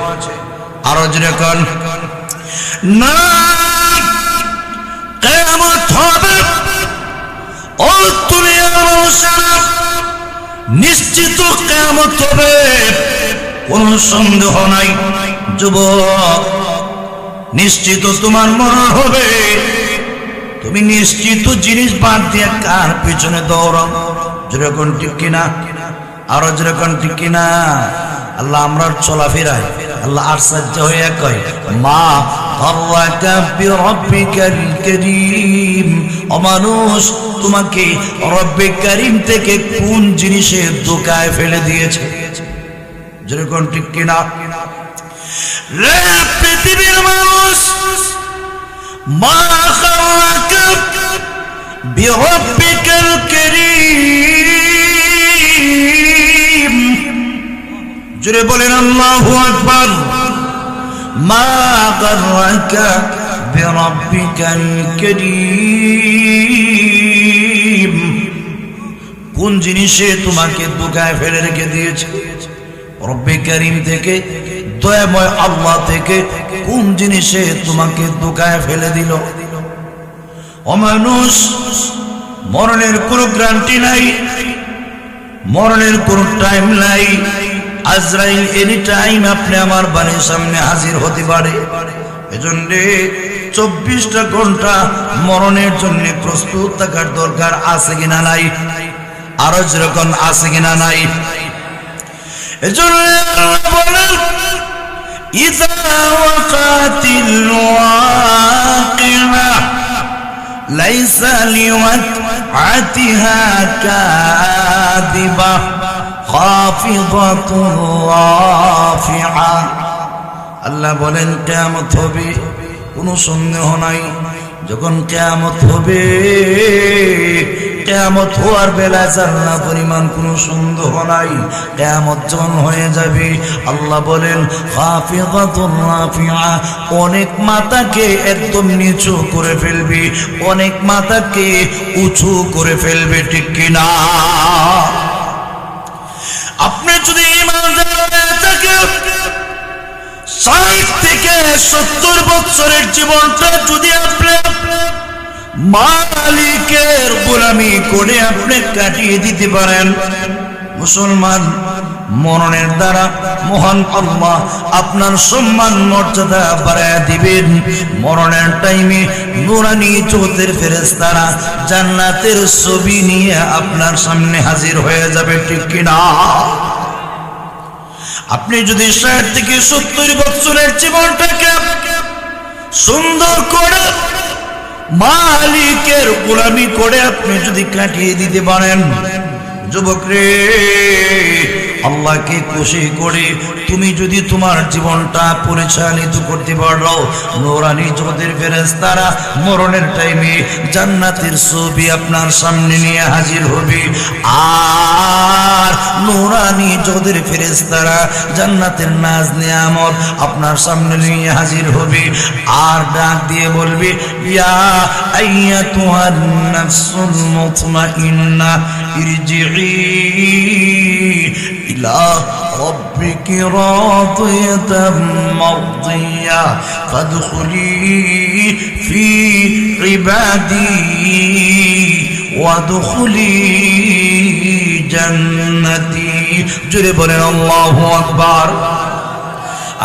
আরো যেরকম না কিয়ামত হবে ও দুনিয়ার মানুষেরা, নিশ্চিত কিয়ামত হবে, কোনো সন্দেহ নাই। যুবক, নিশ্চিত তোমার মরণ হবে। তুমি নিশ্চিত জিনিস বাদ দিয়ে কার পিছনে দৌড়াও? যেরকম ঠিক কিনা? আরো যেরকম ঠিক কিনা? আল্লাহ আমরা চলাফেরায় আল্লাহ আশ্চর্য হয়ে কয় মা গাররাকা বিরাব্বিকাল কারীম। ও মানুষ, তোমাকে রব্বে কারীম থেকে কোন জিনিসে ধোঁকায় ফেলে দিয়েছে? যেরকম ঠিক কিনা? রে পৃথিবীর মানুষ, মা গাররাকা বিরাব্বিকাল কারীম। জোরে বলেন আল্লাহু আকবার। মা গাররাকা বিরাব্বিকাল কারীম। কোন জিনিসে তোমাকে ধোঁকায় ফেলে রেখে দিয়েছে? রব্বে কারীম থেকে, দয়াময় আল্লাহ থেকে কোন জিনিসে তোমাকে ধোঁকায় ফেলে দিল? ও মানুষ, মরণের কোনো গ্যারান্টি নাই, মরণের কোনো টাইম নাই। আজরাইল এনি টাইম আপনি আমার বাড়ির সামনে হাজির হতে পারে। এজন্য 24টা ঘন্টা মরণের জন্য প্রস্তুত থাকার দরকার আছে কিনা নাই? আরো যেরকম আছে কিনা নাই? এজন্য বলেন ইযা ওয়াকাতিল ওয়াকিআ লাইসা লিওয়াকআতিহা কাযিবা খাফিদাতুর রাফিআ। আল্লাহ বলেন কিয়ামত হবে, কোনো সন্দেহ নাই। যখন কিয়ামত হবে, কিয়ামত হওয়ার বেলা জান্নাহ পরিমাণ কোনো সন্দেহ নাই। কিয়ামত যখন হয়ে যাবে, আল্লাহ বলেন খাফিদাতুর রাফিআ, অনেক মাথাকে একদম নিচু করে ফেলবে, অনেক মাথাকে উঁচু করে ফেলবে, ঠিক কিনা? আপনি যদি ঈমানদার থাকে 60 থেকে 70 বছরের জীবনটা যদি আপনি মালিকের গোলামি করে আপনি কাটিয়ে দিতে পারেন, মুসলমান, মরণের দ্বারা মহান আল্লাহ আপনার সম্মান মর্যাদা বাড়ায় দিবেন। মরণের টাইমে নূরানি চৌতের ফেরেশতারা জান্নাতের ছবি নিয়ে আপনার সামনে হাজির হয়ে যাবে, ঠিক কিনা? আপনি যদি 60 থেকে 70 বছরের জীবনটাকে সুন্দর করে মালিকের গোলামি করে আপনি যদি কাটিয়ে দিতে পারেন, যুবক রে, আল্লাহকে খুশি করে তুমি যদি তোমার জীবনটা পরিচালিত করতে পারো, নূরানি জগতের ফেরেশতারা মরণের টাইমে জান্নাতের ছবি আপনার সামনে নিয়ে হাজির হবে। আর নূরানি জগতের ফেরেশতারা জান্নাতের নাজ নিয়ামত আপনার সামনে নিয়ে হাজির হবে। আর ডাক দিয়ে বলবে, ইয়া আইয়াতুহান নাফসুল মুতমাইন্না ইরজিই ইলা রাব্বিকি রাদিয়াতাম মারদিয়া ফাদখুলি ফি ইবাদি ওয়াদখুলি জান্নাতি। জোরে বলেন আল্লাহু আকবার।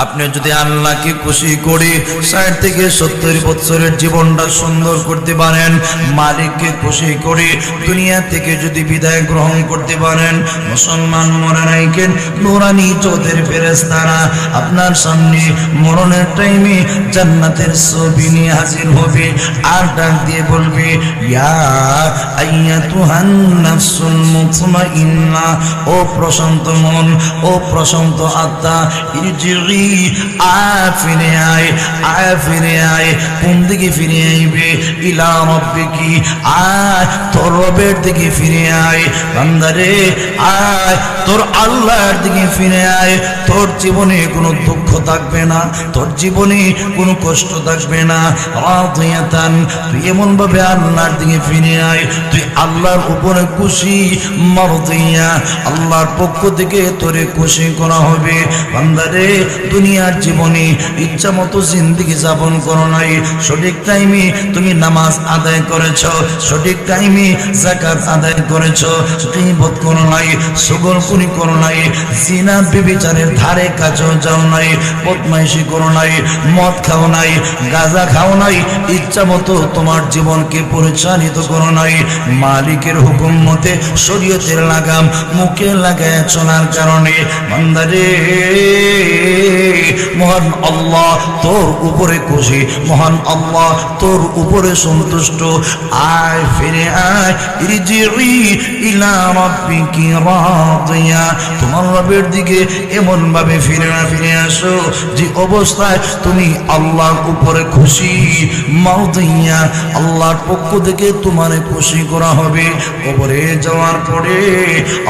আপনি যদি আল্লাহকে খুশি করে 60 থেকে 70 বছরের জীবনটা সুন্দর করতে পারেন, মালিককে খুশি করে দুনিয়া থেকে যদি বিদায় গ্রহণ করতে পারেন, মুসলমান মনে রাখেন নূরানি জগতের ফেরেশতারা আপনার সামনে মরণের টাইমে জান্নাতের ছবি নিয়ে হাজির হবে। আর ডাক দিয়ে বলবে, ইয়া আইয়াতুহান নাফসুল মুতমাইন্না, ও প্রশান্ত মন, ও প্রশান্ত আত্মা, ইরজিই ফিরে আয়, ফিরে আয়। কোন দিকে ফিরে আইবে? ইলা রাব্বিকি, আয় তোর রবের দিকে ফিরে আয়। বান্দারে আয় তোর আল্লাহর দিকে ফিরে আয়। তোর জীবনে কোনো দুঃখ থাকবে না, তোর জীবনে কোনো কষ্ট থাকবে না। রাদিয়াতান, তুই এমন ভাবে আল্লাহর দিকে ফিরে আয় তুই আল্লাহর উপরে খুশি। মারদিয়া, আল্লাহর পক্ষ থেকে তোরে খুশি করা হবে। বান্দারে দুনিয়ার জীবনে ইচ্ছা মতো জিন্দেগি যাপন করো নাই, সঠিক টাইমে তুমি নামাজ আদায় করেছ, সঠিক টাইমে যাকাত আদায় করেছ, গীবত করো নাই, সুগলখুরি করো নাই, জিনা ব্যভিচারের ধারে কাছেও যাও নাই, বদমাইশি করো নাই, মদ খাও নাই, গাঁজা খাও নাই, ইচ্ছা মতো তোমার জীবনকে পরিচালিত করো নাই। মালিকের হুকুম মতে শরীয়তের লাগাম মুখে লাগায় চলার কারণে বান্দারে মহান আল্লাহ তোর উপরে খুশি, মহান আল্লাহ তোর উপরে সন্তুষ্ট। আয় ফিরে আয়, ইরজিই ইলা রাব্বিকি রাদিয়া, তোমার রবের দিকে এমন ভাবে ফিরে আসো যে অবস্থায় তুমি আল্লাহর উপরে খুশি। মারদিয়া, আল্লাহর পক্ষ থেকে তোমারে খুশি করা হবে। কবরে যাওয়ার পরে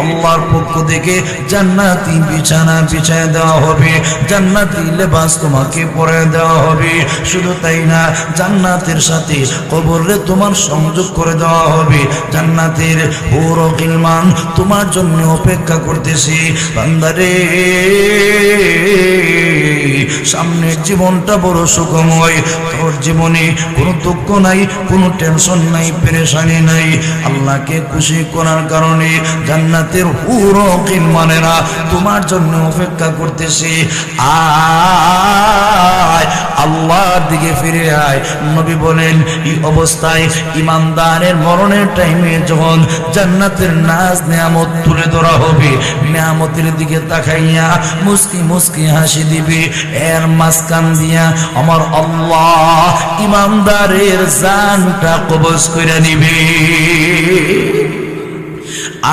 আল্লাহর পক্ষ থেকে জান্নাতি বিছানা বিছায় দেওয়া হবে, জান্নাতি লেবাস তোমাকে পরে দেওয়া হবে। শুধু তাই না, জান্নাতের সাথে কবরে তোমার সংযোগ করে দেওয়া হবে। জান্নাতের হুর ও গিলমান তোমার জন্য অপেক্ষা করতেছি। বান্দারে সামনের জীবনটা বড় সুখময়, তোর জীবনে কোনো দুঃখ নাই, কোনো টেনশন নাই, পেরেশানি নাই। আল্লাহকে খুশি করার কারণে জান্নাতের হুর ও গিলমানেরা তোমার জন্য অপেক্ষা করতেছি। আয় আল্লাহর দিকে ফিরে আয়। নবী বলেন এই অবস্থায় ইমানদারের মরণের টাইমে যখন জান্নাতের নাজ নিয়ামত তুলে ধরা হবে, নিয়ামতের দিকে তাকাইয়া মুস্কি মুস্কি হাসি দিবে। এর মাঝখান দিয়া আমার আল্লাহ ইমানদারের জানটা কবজ করে নিবে।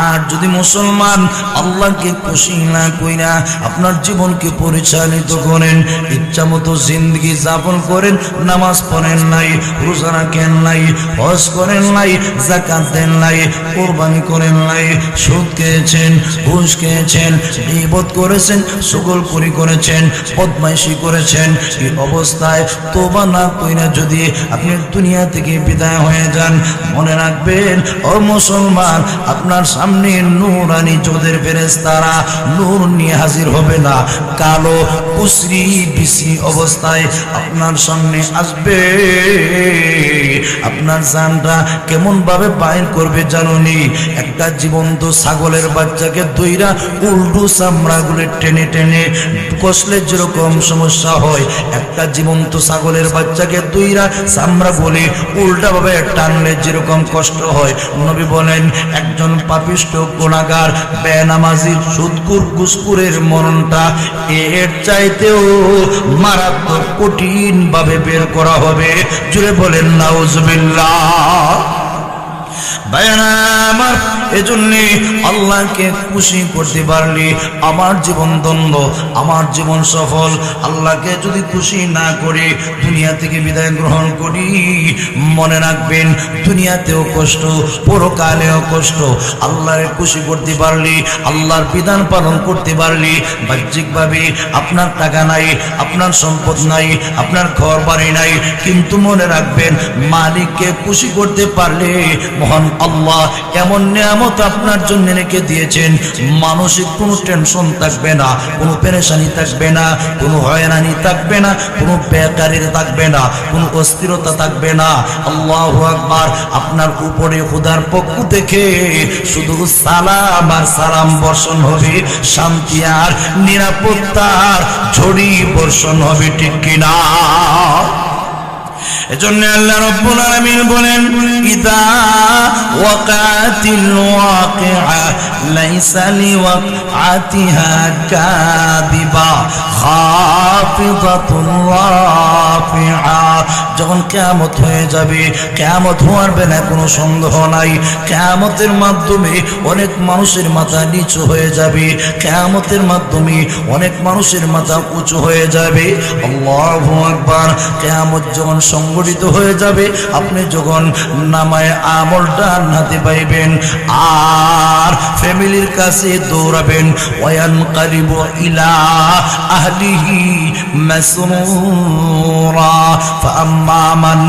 আর যদি মুসলমান আল্লাহকে খুশি না কইরা আপনার জীবনকে পরিচালিত করেন, ইচ্ছা মতো জিন্দগি যাপন করেন, নামাজ পড়েন নাই, রোজা রাখেন নাই, হজ করেন নাই, যাকাত দেন নাই, কুরবানি করেন নাই, সুদ খেয়েছেন, ঘুষ খেয়েছেন, গীবত করেছেন, চুগলখুরি করেছেন, বদমাইশি করেছেন, এই অবস্থায় তওবা না কইরা যদি আপনি দুনিয়া থেকে বিদায় হয়ে যান, মনে রাখবেন ও মুসলমান, আপনার সামনে নূরানি জগতের ফেরেশতারা নূর নিয়ে হাজির হবে না, কালো কুসরি বিসি অবস্থায় আপনার সামনে আসবে। আপনার জানটা কেমন ভাবে বাইর করবে জানুনি? একটা জীবন্ত ছাগলের বাচ্চাকে দইরা উল্টো চামড়াগুলো টেনে টেনে কষলে যেরকম সমস্যা হয়, একটা জীবন্ত ছাগলের বাচ্চাকে দইরা চামড়া বলে উল্টা ভাবে টানলে যেরকম কষ্ট হয়, নবী বলেন একজন পাপিষ্ট গুনাহগার বেনামাজি সুদখোর ঘুষখোরের মরণটা এর চাইতেও মারাত্মক কঠিন ভাবে বের করা হবে। জুড়ে বলেন নাউজুবিল্লাহ। ভাইরা আমার, এজন্য আল্লাহকে খুশি করতে পারলে আমার জীবন ধন্য, আমার জীবন সফল। আল্লাহকে যদি খুশি না করে দুনিয়া থেকে বিদায় গ্রহণ করি, মনে রাখবেন দুনিয়াতেও কষ্ট, পরকালেও কষ্ট। আল্লাহকে খুশি করতে পারলে, আল্লাহর বিধান পালন করতে পারলে, বাহ্যিকভাবে আপনার টাকা নাই, আপনার সম্পদ নাই, আপনার ঘর বাড়ি নাই, কিন্তু মনে রাখবেন মালিককে খুশি করতে পারলে মহান আল্লাহ এমন নিয়ামত আপনার জন্য রেখে দিয়েছেন, মানসিক কোনো টেনশন থাকবে না, কোনো পেরেশানি থাকবে না, কোনো হয়রানি থাকবে না, কোনো বেকারি থাকবে না, কোনো অস্থিরতা থাকবে না। আল্লাহু আকবার। আপনার উপরে খোদার পক্ষ থেকে শুধু সালাম আর সালাম বর্ষণ হবে, শান্তি আর নিরাপত্তার ঝড়ি বর্ষণ হবে, ঠিক কিনা? এজন্য আল্লাহ রাব্বুল আলামিন বলেন, ইদা ওয়াকাতিল ওয়াকিআ লাইসা লিওয়াকাতিহা কাযিবা খাফিদাতুন রাফিআ। যখন কিয়ামত হয়ে যাবে, কিয়ামত হওয়ার বেলায় কোনো সন্দেহ নাই, কিয়ামতের মাধ্যমে অনেক মানুষের মাথা নিচু হয়ে যাবে, কিয়ামতের মাধ্যমে অনেক মানুষের মাথা উঁচু হয়ে যাবে। আল্লাহু আকবার। কিয়ামত যখন সংগঠিত হয়ে যাবে, আপনি যখন নামায়ে আমলটা হাতে পাইবেন আর ফ্যামিলির কাছে দৌড়াবেন, ওয়ায়ানকালিবু ইলা আহলিহি মাসরুরা ফাআম্মা মান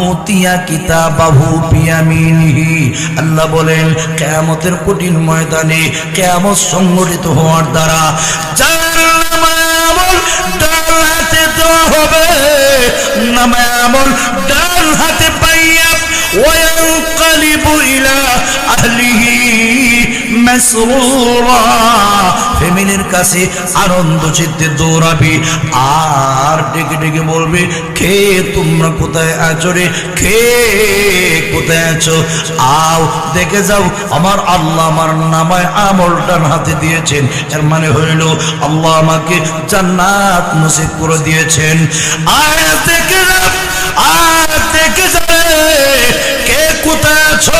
উতিয়া কিতাবাহু বিয়ামিনিহি। আল্লাহ বলেন কিয়ামতের কঠিন ময়দানে কিয়ামত সংগঠিত হওয়ার দ্বারা যার নামায়ে আমল ডান হাতে দেওয়া হবে, নামায়ে আমল ডান হাতে পাইয়া ওয়ায়ানকালিবু ইলা আহলিহি মাসরুরা, ফ্যামিলির কাছে আনন্দ চিত্তে দৌড়াবি আর ডেকে ডেকে বলবে, কে তোমরা কোথায় আছো রে, কে কোথায় আছো, আও দেখে যাও আমার আল্লাহ আমার নামায়ে আমল ডান হাতে দিয়েছেন। এর মানে হইল আল্লাহ আমাকে জান্নাত নসিব করে দিয়েছেন। আর দেখে যাও, আর দেখে যাবে কে কোথায় আছো,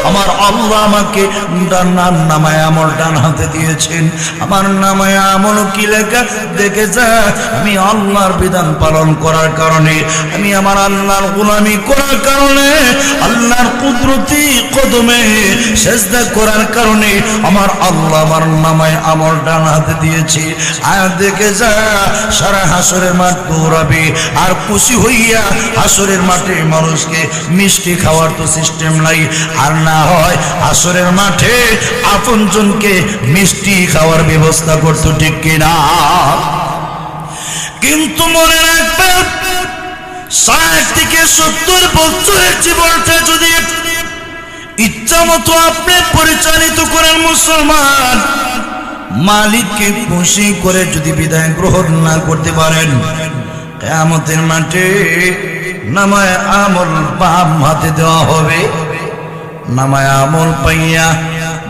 আমার আল্লাহ আমাকে নামায়ে আমল ডান হাতে দিয়েছেন। আমার নামায়ে আমল কি লেখা দেখে যা, আমি আল্লাহর বিধান পালন করার কারণে, আমি আমার আল্লাহর গোলামি করার কারণে, আল্লাহর কুদরতি কদমে সেজদা করার কারণে আমার আল্লাহ আমার নামায়ে আমল ডান হাতে দিয়েছে। আর দেখে যা সারা হাসরের মাঠ দৌড়াবে আর খুশি হইয়া হাসরের মাঠে মানুষকে মিষ্টি খাওয়ার তো সিস্টেম নাই, আর না হয় হাসরের মাঠে আপনজনকে মিষ্টি খাওয়ার ব্যবস্থা করতো, ঠিক কিনা? কিন্তু মনে রাখবেন 60 থেকে 70 বছরের জীবনটা যদি ইচ্ছা মতো আপনি পরিচালিত করেন মুসলমান, মালিককে খুশি করে যদি বিদায় গ্রহণ না করতে পারেন, কিয়ামতের মাঠে নামায়ে আমল বাম হাতে দেওয়া হবে। নামায়ে আমল পাইয়া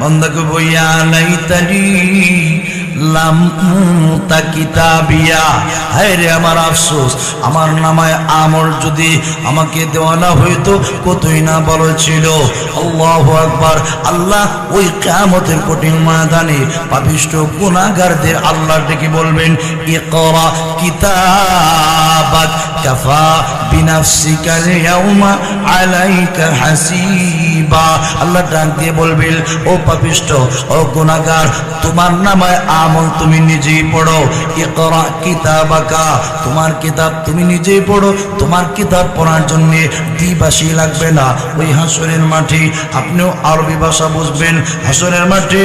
বান্দাকে বইয়া লাইতানি লাম উতা কিতাবিয়া, হায় রে আমার আফসোস, আমার নামায়ে আমল যদি আমাকে দেওয়া না হইতো কতই না ভালো ছিল। আল্লাহু আকবার। আল্লাহ ওই কিয়ামতের কঠিন ময়দানে পাপিষ্ঠ গুনাহগারদের আল্লাহ ডেকে বলবেন, ইকরা কিতাবাক কাফা বিনাফসিকাল ইয়াউমা আলাইকা হাসিবা। আল্লাহ ডাক দিয়ে বলবেন, ও পাপিষ্ঠ, ও গুনাহগার, তোমার নামায়ে আমল তুমি নিজেই পড়ো। ইকরা কিতাবাকা, তোমার কিতাব তুমি নিজেই পড়ো। তোমার কিতাব পড়ার জন্য দ্বিভাষী লাগবে না। ওই হাসরের মাঠে আপনিও আরবি ভাষা বুঝবেন, হাসরের মাঠে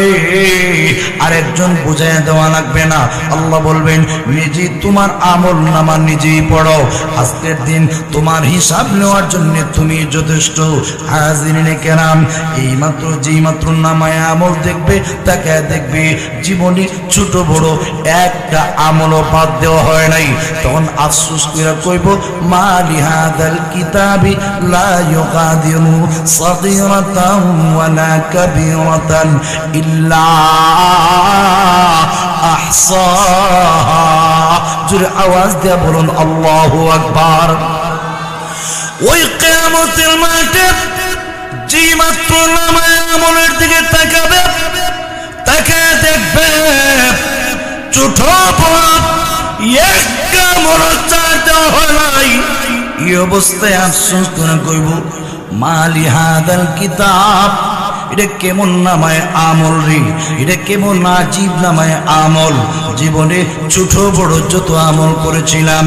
আরেকজন বুঝাইয়া দেওয়া লাগবে না। আল্লাহ বলবেন, নিজেই তোমার আমল নামা নিজেই পড়ো। আজকের দিন তোমার হিসাব নেওয়ার জন্য তুমি যথেষ্ট। হাজিরিনে কেরাম, এই মাত্র যেই মাত্র নামায়ে আমল দেখবে, তাকে দেখবে জীবনে ছোট বড় একটা আমলও বাদ দেওয়া হয় নাই। তখন আফসোস করে কইব, মা লিহাদাল কিতাবি লা ইউগাদিরু সাগীরাতান ওয়ালা কাবীরাতান ইল্লা আহসাহা। জোরে আওয়াজ দিয়ে বলুন আল্লাহু আকবার। ওই কিয়ামতের মাঠে যেই মাত্র নামায়ে আমলের দিকে তাকাবে, তাকায় দেখবে ছোট বড় একটা মরচার দেওয়া হয় নাই। এই অবস্থায় আফসোস করে কইব মালি হাদাল কিতাব, এটা কেমন নামায় আমল রে, এটা কেমন আজীব নামায় আমল। জীবনে ছোট বড় যত আমল করেছিলাম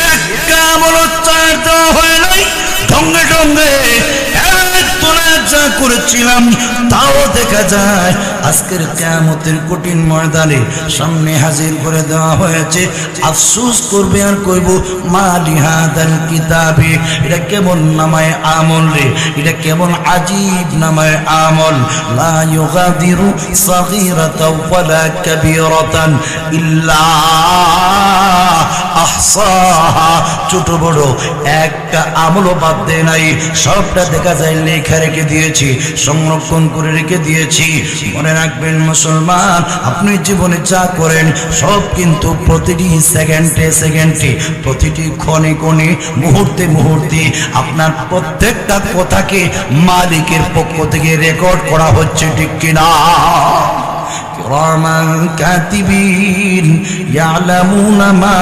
একটা আমল চার দেওয়া হয় নাই। ঢঙ্গে ঢঙ্গে যা করেছিলাম তাও দেখা যায় আজকের কিয়ামতের কঠিন ময়দানে সামনে হাজির করে দেওয়া হয়েছে। আফসোস করবে আর কইব মালি হাদাল কিতাবে, এটা কেমন নামায় আমল রে, এটা কেমন আজীব নামায় আমল। লা ইউগাদিরু সাগীরাতাও ওয়ালা কাবীরাতান ইল্লা আহসাহা, ছোট বড় একটা আমলও বাদ দেয় নাই, সবটা দেখা যায় লেখা রেখে দিয়েছি, সংরক্ষণ করে রেখে দিয়েছি। মনে রাখবেন মুসলমান, আপনি জীবনে যা করেন সব কিন্তু প্রতিটি সেকেন্ডে সেকেন্ডে, প্রতিটি ক্ষণে ক্ষণে, মুহূর্তে মুহূর্তে আপনার প্রত্যেকটা কথাকে মালিকের পক্ষ থেকে রেকর্ড করা হচ্ছে, ঠিক কিনা? কিরামান কাতিবিন ইয়ালামুনা মা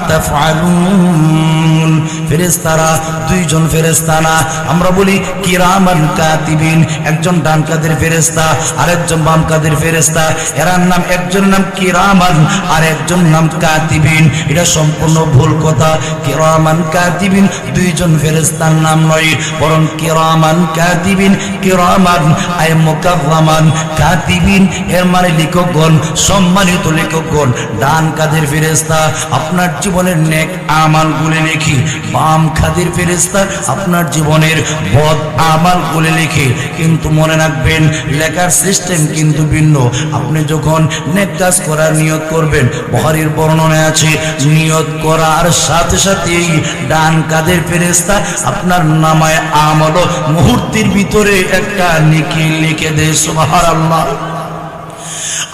তাফআলুন। ফেরেশতারা দুইজন ফেরেশতা না, আমরা বলি কিরামান কাতিবিন, একজন ডান কাদের ফেরেশতা আর একজন বাম কাদের ফেরেশতা। এরার নাম, একজন নাম কিরামান আর একজন নাম কাতিবিন। এটা সম্পূর্ণ ভুল কথা। কিরামান কাতিবিন দুইজন ফেরেশতার নাম নয়, বরং কিরামান কাতিবিন, কিরামান আই মুকাররামান, কাতিবিন এর মানে লেখকগণ, সম্মানিত লেখকগণ। ডান কাদের ফেরেশতা আপনার জীবনের নেক আমালগুলো লেখে, বাম কাদের ফেরেশতা আপনার জীবনের বদ আমালগুলো লেখে। কিন্তু মনে রাখবেন লেখার সিস্টেম কিন্তু ভিন্ন। আপনি যখন নেক কাজ করার নিয়ত করবেন, বুখারীর বর্ণনায় আছে নিয়ত করার সাথে সাথেই ডান কাদের ফেরেশতা আপনার নামায় আমল মুহূর্তের ভিতরে একটা নেকি লিখে দেয়। সুবহানাল্লাহ।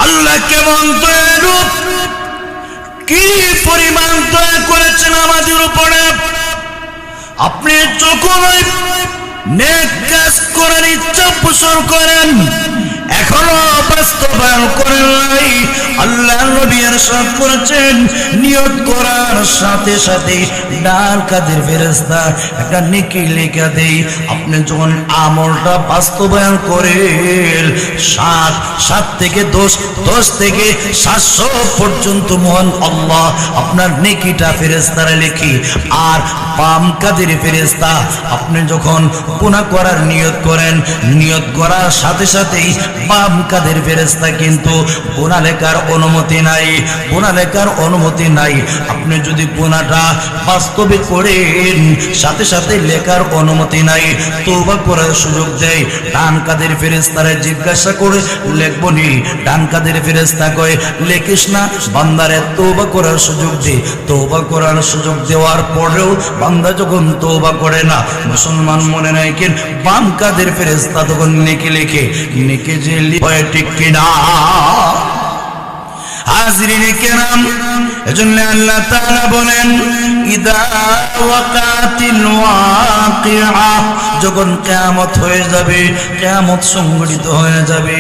আল্লাহ কেমন দয়ালু, কি পরিমাণ দয়া করেছেন আমাদের উপরে। আপনি যখন নেক কাজ করার ইচ্ছা পোষণ করেন, এখনো বাস্তবায়ন করেন নাই, আল্লাহ নবী ইরশাদ করেছেন নিয়ত করার সাথে সাথে ডান কাদের ফেরেশতা একটা নেকি লিখে দেয়। আপনি যখন আমলটা বাস্তবায়ন করেন, 7 থেকে 10 থেকে 700 পর্যন্ত মহান আল্লাহ আপনার নেকিটা ফেরেশতারা লেখে। আর বাম কাদের ফেরেশতা আপনি যখন গুনাহ করার নিয়ত করেন, নিয়ত করার সাথে সাথেই বাম কাদের ফেরেশতা কিন্তু গুনাহ লেখার অনুমতি নাই, গুনাহ লেখার অনুমতি নাই। আপনি যদি গুনাহটা বাস্তবে করেন, সাথে সাথে লেখার অনুমতি নাই, তওবা করার সুযোগ দেয়। ডান কাদের ফেরেশতারা জিজ্ঞাসা করে লিখবো নি, ডান কাদের ফেরেশতা কয় লেখিস না, বান্দারে তওবা করার সুযোগ দে। তওবা করার সুযোগ দেওয়ার পরেও বান্দা যখন তওবা করে না, মুসলমান মনে রাখেন বাম কাদের ফেরেশতা তখন নেকি লেখে, নেকি যে লিখে, ঠিক কিনা? হাজিরিনে কেরাম, এজন্য আল্লাহ তাআলা বলেন ইদা ওয়াকাতিল ওয়াকিআ, যখন কিয়ামত হয়ে যাবে, কিয়ামত সংঘটিত হয়ে যাবে,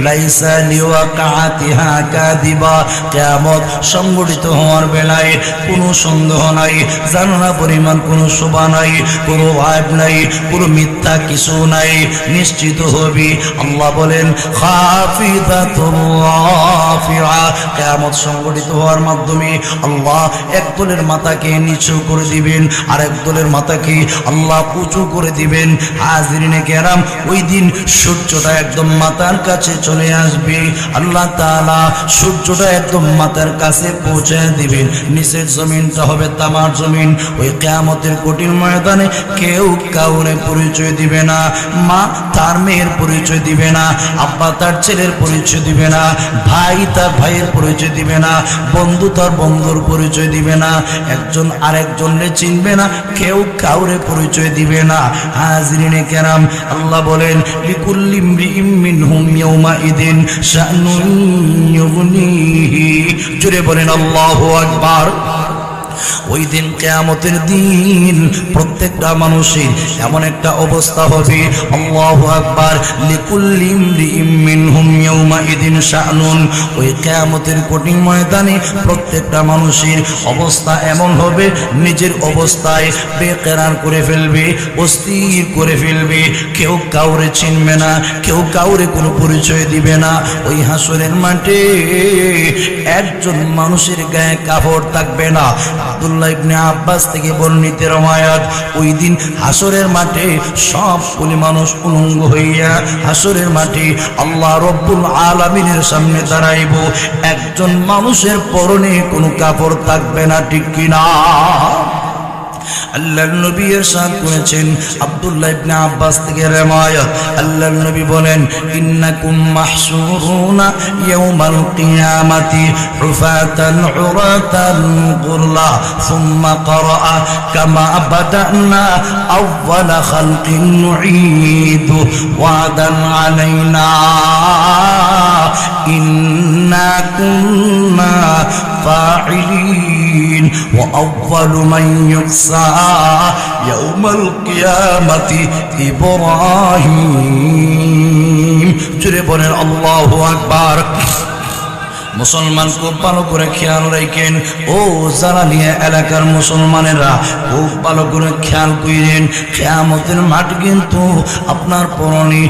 লাইসা লিওয়াকাতিহা কাযিবা, কিয়ামত সংঘটিত হওয়ার বেলায় কোনো সন্দেহ নাই, জানা পরিমাণ কোনো শোভা নাই, কোনো ভাব নাই, কোনো মিথ্যা কিছু নাই, নিশ্চিত হবে। আল্লাহ বলেন খাফিদাতুর রাফিআ, কিয়ামত সংঘটিত হওয়ার মাধ্যমে আল্লাহ এক দলের মাথাকে নিচু করে দিবেন, আর এক দলের মাথাকে আল্লাহ উঁচু করে দিবেন। হাজিরিনে কেরাম, ওই দিন সূর্যটা একদম মাথার কাছে চলে আসবে, আল্লাহ তাআলা সূর্যটা একদম মাথার কাছে পৌঁছে দিবেন, নিচের জমিনটা হবে তামার জমিন। ওই কিয়ামতের কঠিন ময়দানে কেউ কাউরে পরিচয় দিবে না, মা তার মেয়ের পরিচয় দিবে না, আব্বা তার ছেলের পরিচয় দিবে না, ভাই তার ভাইয়ের পরিচয় দিবে না, বন্ধু তার বন্ধুর পরিচয় দিবে না, একজন আরেকজনকে চিনবে না, কেউ কাউরে পরিচয় দিবে না। হাজিরিনে কেরাম, আল্লাহ বলেন লিকুল্লি ইমরিইম মিনহুম ইয়াউমাইদিন শানুন ইউগনিহি, জোরে বলেন আল্লাহু আকবার। ওই দিন কিয়ামতের দিন প্রত্যেকটা মানুষের এমন একটা অবস্থা হবে, আল্লাহু আকবার, লিকুল্লি ইমরিইম মিনহুম ইয়াউমাইদিন শাআনুন। ওই কিয়ামতের কঠিন ময়দানে প্রত্যেকটা মানুষের অবস্থা এমন হবে, নিজের অবস্থায় বেকরার করে ফেলবে, অস্থির করে ফেলবে, কেউ কাউরে চিনবে না, কেউ কাউরে কোনো পরিচয় দিবে না। ওই হাসরের মাঠে একজন মানুষের গায়ে কাপড় থাকবে না। আব্দুল্লাহ ইবনে আব্বাস থেকে বর্ণিত রওয়ায়াত, ওই দিন হাসরের মাঠে সবগুলি মানুষ উলঙ্গ হইয়া হাসরের মাঠে আল্লাহ রব্বুল আলামিনের সামনে দাঁড়াইব। একজন মানুষের পরনে কোনো কাপড় থাকবে না, ঠিক কিনা? আল্লাহর নবী ইরশাদ করেছেন, আব্দুল্লাহ ইবনে আব্বাস থেকে রওয়ায়াত, আল্লাহর নবী বলেন, ইন্নাকুম মাহশুরুনা ইয়াউমাল কিয়ামাতি হুফাতান উরাতান গুরলা সুম্মা ক্বারা কামা বাদানা আউওয়ালা খালকিন নুঈদু ওয়াদান আলাইনা ইন্না কুন্না ফাইলিন ওয়া আউওয়ালু মান ইউসা ইয়াউমাল কিয়ামাতি ইব্রাহিম। জোরে বলেন আল্লাহু আকবার। মুসলমান খুব ভালো করে খেয়াল রাখেন, ও জালালিয়া এলাকার মুসলমানেরা খুব ভালো করে খেয়াল করেন, কিয়ামতের মাঠ কিন্তু আপনার পরনে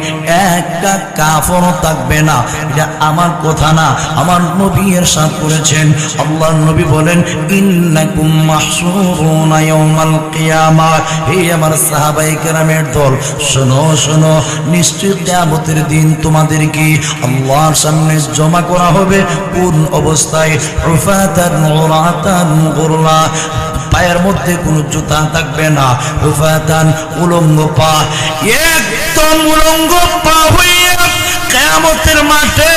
একটা কাফড়ও থাকবে না। এটা আমার কথা না, আমার নবী ইরশাদ করেছেন। আল্লাহর নবী বলেন, ইন্নাকুম মাহশুরুনা ইয়াউমাল কিয়ামা। হে আমার সাহাবায়ে কেরামের দল, শোনো শোনো, নিশ্চয় কিয়ামতের দিন তোমাদেরকে আল্লাহর সামনে জমা করা হবে কোন অবস্থায়? হুফাতান উরাতান গুরলা, পায়ের মধ্যে কোনো জুতা থাকবে না, হুফাতান, উলঙ্গ পা, একদম উলঙ্গ পা হইয়া কিয়ামতের মাঠে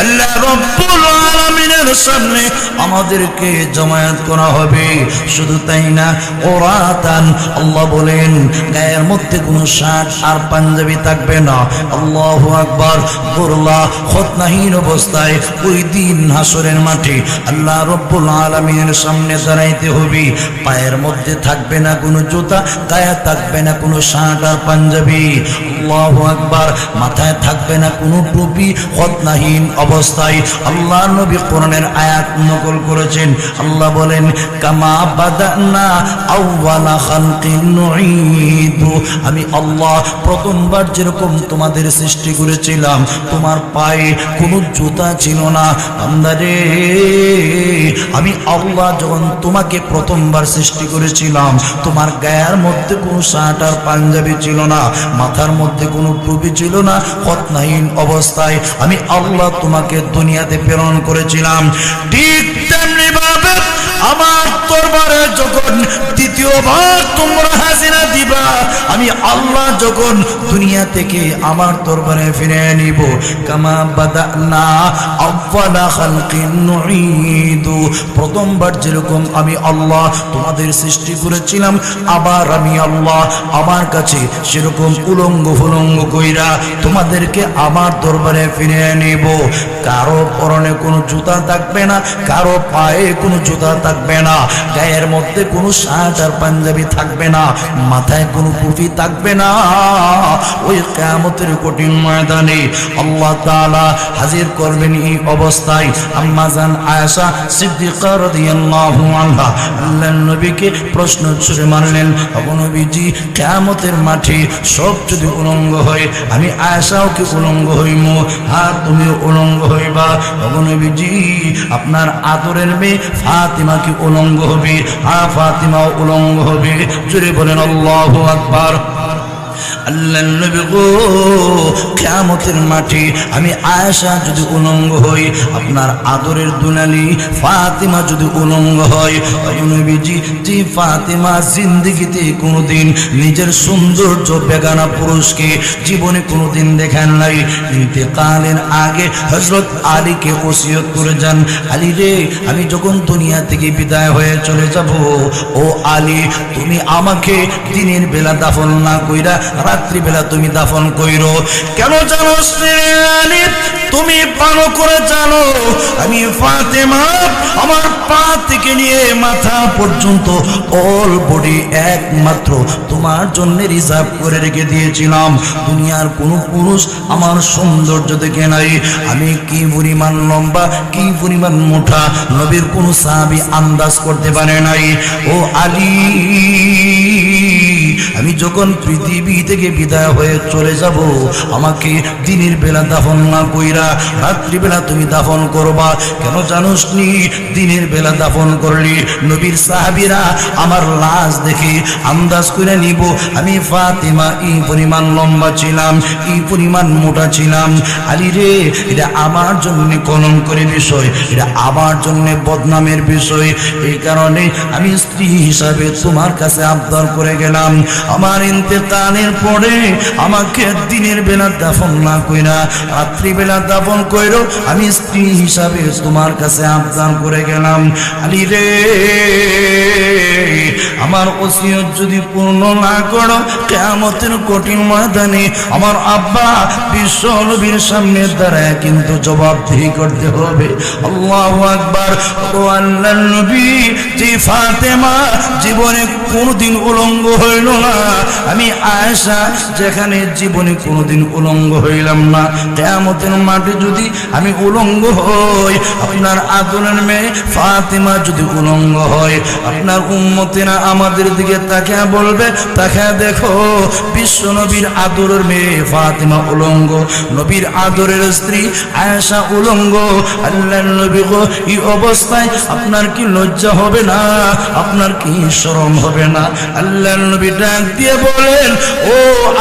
আল্লাহ রব্বুল আলামিনের সামনে আমাদেরকে জমায়েত করা হবে। শুধু তাই না, ওরাতান, আল্লাহ বলেন গায়ের মধ্যে কোনো শার্ট আর পাঞ্জাবি থাকবে না। আল্লাহু আকবার। গুরলা, খতনাহীন অবস্থায় ওই দিন হাসরের মাঠে আল্লাহ রব্বুল আলামিনের সামনে দাঁড়াইতে হবে। পায়ের মধ্যে থাকবে না কোনো জুতা, গায়ে থাকবে না কোনো শার্ট আর পাঞ্জাবি। আল্লাহু আকবার। মাথায় থাকবে না কোনো টুপি, খতনাহীন অবস্থায়। আল্লাহ নবী কোরআনের আয়াত নকল করেছেন। আল্লাহ বলেন, কামা বাদানা আউওয়ালা খালকিন নুঈদু। আমি আল্লাহ প্রথমবার যেরকম তোমাদের সৃষ্টি করেছিলাম, তোমার পায়ে কোনো জুতা ছিল না। বান্দারে, আমি আল্লাহ যখন তোমাকে প্রথমবার সৃষ্টি করেছিলাম, তোমার গায়ের মধ্যে কোনো শার্ট আর পাঞ্জাবি ছিল না, মাথার মধ্যে কোনো টুপি ছিল না, খতনাহীন অবস্থায় আমি আল্লাহ তোমাকে দুনিয়াতে প্রেরণ করেছিলাম। ঠিক তেমনি ভাবে আমার দরবারে যখন দ্বিতীয়বার তোমরা হাজিরা দিবা, আমি আল্লাহ যখন দুনিয়া থেকে আমার দরবারে ফিরে নিব, কামা বাদানা আউওয়ালা খালকিন নুঈদু। প্রথমবার যেরকম আমি আল্লাহ তোমাদের সৃষ্টি করেছিলাম, আবার আমি আল্লাহ আমার কাছে সেরকম উলঙ্গ ফুলঙ্গ কইরা তোমাদেরকে আমার দরবারে ফিরে নিব। কারো পরনে কোনো জুতা থাকবে না, কারো পায়ে কোনো জুতা থাকবে না, গায়ের মধ্যে কোনো শার্ট আর পাঞ্জাবি থাকবে না, মাথায় কোনো টুপি থাকবে না। ওই কিয়ামতের কঠিন ময়দানে আল্লাহ তাআলা হাজির করবেন এই অবস্থায় আম্মা জান আয়েশা সিদ্দিকা রাদিয়াল্লাহু আনহা আল্লাহর নবীকে প্রশ্ন ছুড়ে মারলেন, ওগো নবীজি, কিয়ামতের মাঠে সব যদি উলঙ্গ হয়, আমি আয়েশাও কি উলঙ্গ হইমু? হ্যাঁ, তুমি উলঙ্গ হইবা। ওগো নবীজি, আপনার আদরের মেয়ে ফাতিমা কি উলঙ্গ হবে? হ্যাঁ, ফাতিমাও উলঙ্গ হবে। জোরে বলেন আল্লাহু আকবার। আল্লাহর নবী গো, কিয়ামতের মাঠে আমি আয়েশা যদি উলঙ্গ হই, আপনার আদরের দুলালি ফাতিমা যদি উলঙ্গ হয়, নবীজি, যে ফাতিমা জিন্দেগিতে কোনোদিন নিজের সৌন্দর্য বেগানা পুরুষকে জীবনে কোনোদিন দেখেন নাই, ইন্তেকালের আগে হযরত আলীকে ওসিয়ত করে যান, আলী রে, আমি যখন দুনিয়া থেকে বিদায় হয়ে চলে যাব, ও আলী, তুমি আমাকে দিনের বেলা দাফন না কইরা রাত্রিবেলা তুমি দাফন কইরো। কেন জানো আলী, তুমি ভালো করে জানো আমি ফাতেমা আমার পা থেকে নিয়ে মাথা পর্যন্ত অল বডি একমাত্র তোমার জন্য রিজার্ভ করে রেখে দিয়েছিলাম। দুনিয়ার কোনো পুরুষ আমার সৌন্দর্য দেখে নাই, আমি কি পরিমাণ লম্বা, কি পরিমাণ মোটা, নবীর কোন সাহাবী আন্দাজ করতে পারে নাই। ও আলী, আমি যখন পৃথিবী থেকে বিদায় হয়ে চলে যাব, আমাকে দিনের বেলা দাফন না কইরা রাত্রিবেলা তুমি দাফন করবা। কেন জানোস নি? দিনের বেলা দাফন করলি নবীর সাহাবীরা আমার লাশ দেখে আন্দাজ করে নিব আমি ফাতেমা এই পরিমাণ লম্বা ছিলাম, এই পরিমাণ মোটা ছিলাম। আলী রে, এটা আমার জন্য কলঙ্কের বিষয়, এটা আমার জন্য বদনামের বিষয়। এই কারণে আমি স্ত্রী হিসাবে তোমার কাছে আবদার করে গেলাম, আমার ইন্তেকালের পরে আমাকে দিনের বেলা দাফন না কইরা রাত্রিবেলা দাফন কইরো, আমি স্ত্রী হিসাবে তোমার কাছে আবদার করে গেলাম। আলী রে, আমার ওসিয়ত যদি পূর্ণ না করো, কিয়ামতের কঠিন ময়দানে আমার আব্বা বিশ্ব নবীর সামনে দাঁড়ায় কিন্তু জবাবদিহি করতে হবে। আল্লাহু আকবার। ও আল্লাহর নবী, যে ফাতেমা জীবনে কোনোদিন উলঙ্গ হইল না, আমি আয়েশা যেখানে জীবনে কোনোদিন উলঙ্গ হইলাম না, কিয়ামতের মাঠে যদি আমি উলঙ্গ হই, আপনার আদরের মেয়ে ফাতেমা যদি উলঙ্গ হয়, আপনার উম্মতেরা আমাদের দিকে তাকিয়ে বলবে, তাকিয়ে দেখো বিশ্ব নবীর আদরের মেয়ে ফাতেমা উলঙ্গ, নবীর আদরের স্ত্রী আয়েশা উলঙ্গ। আল্লাহর নবী গো, এই অবস্থায় আপনার কি লজ্জা হবে না? আপনার কি শরম হবে না? আল্লাহর নবী ডাক দিয়ে বলেন, ও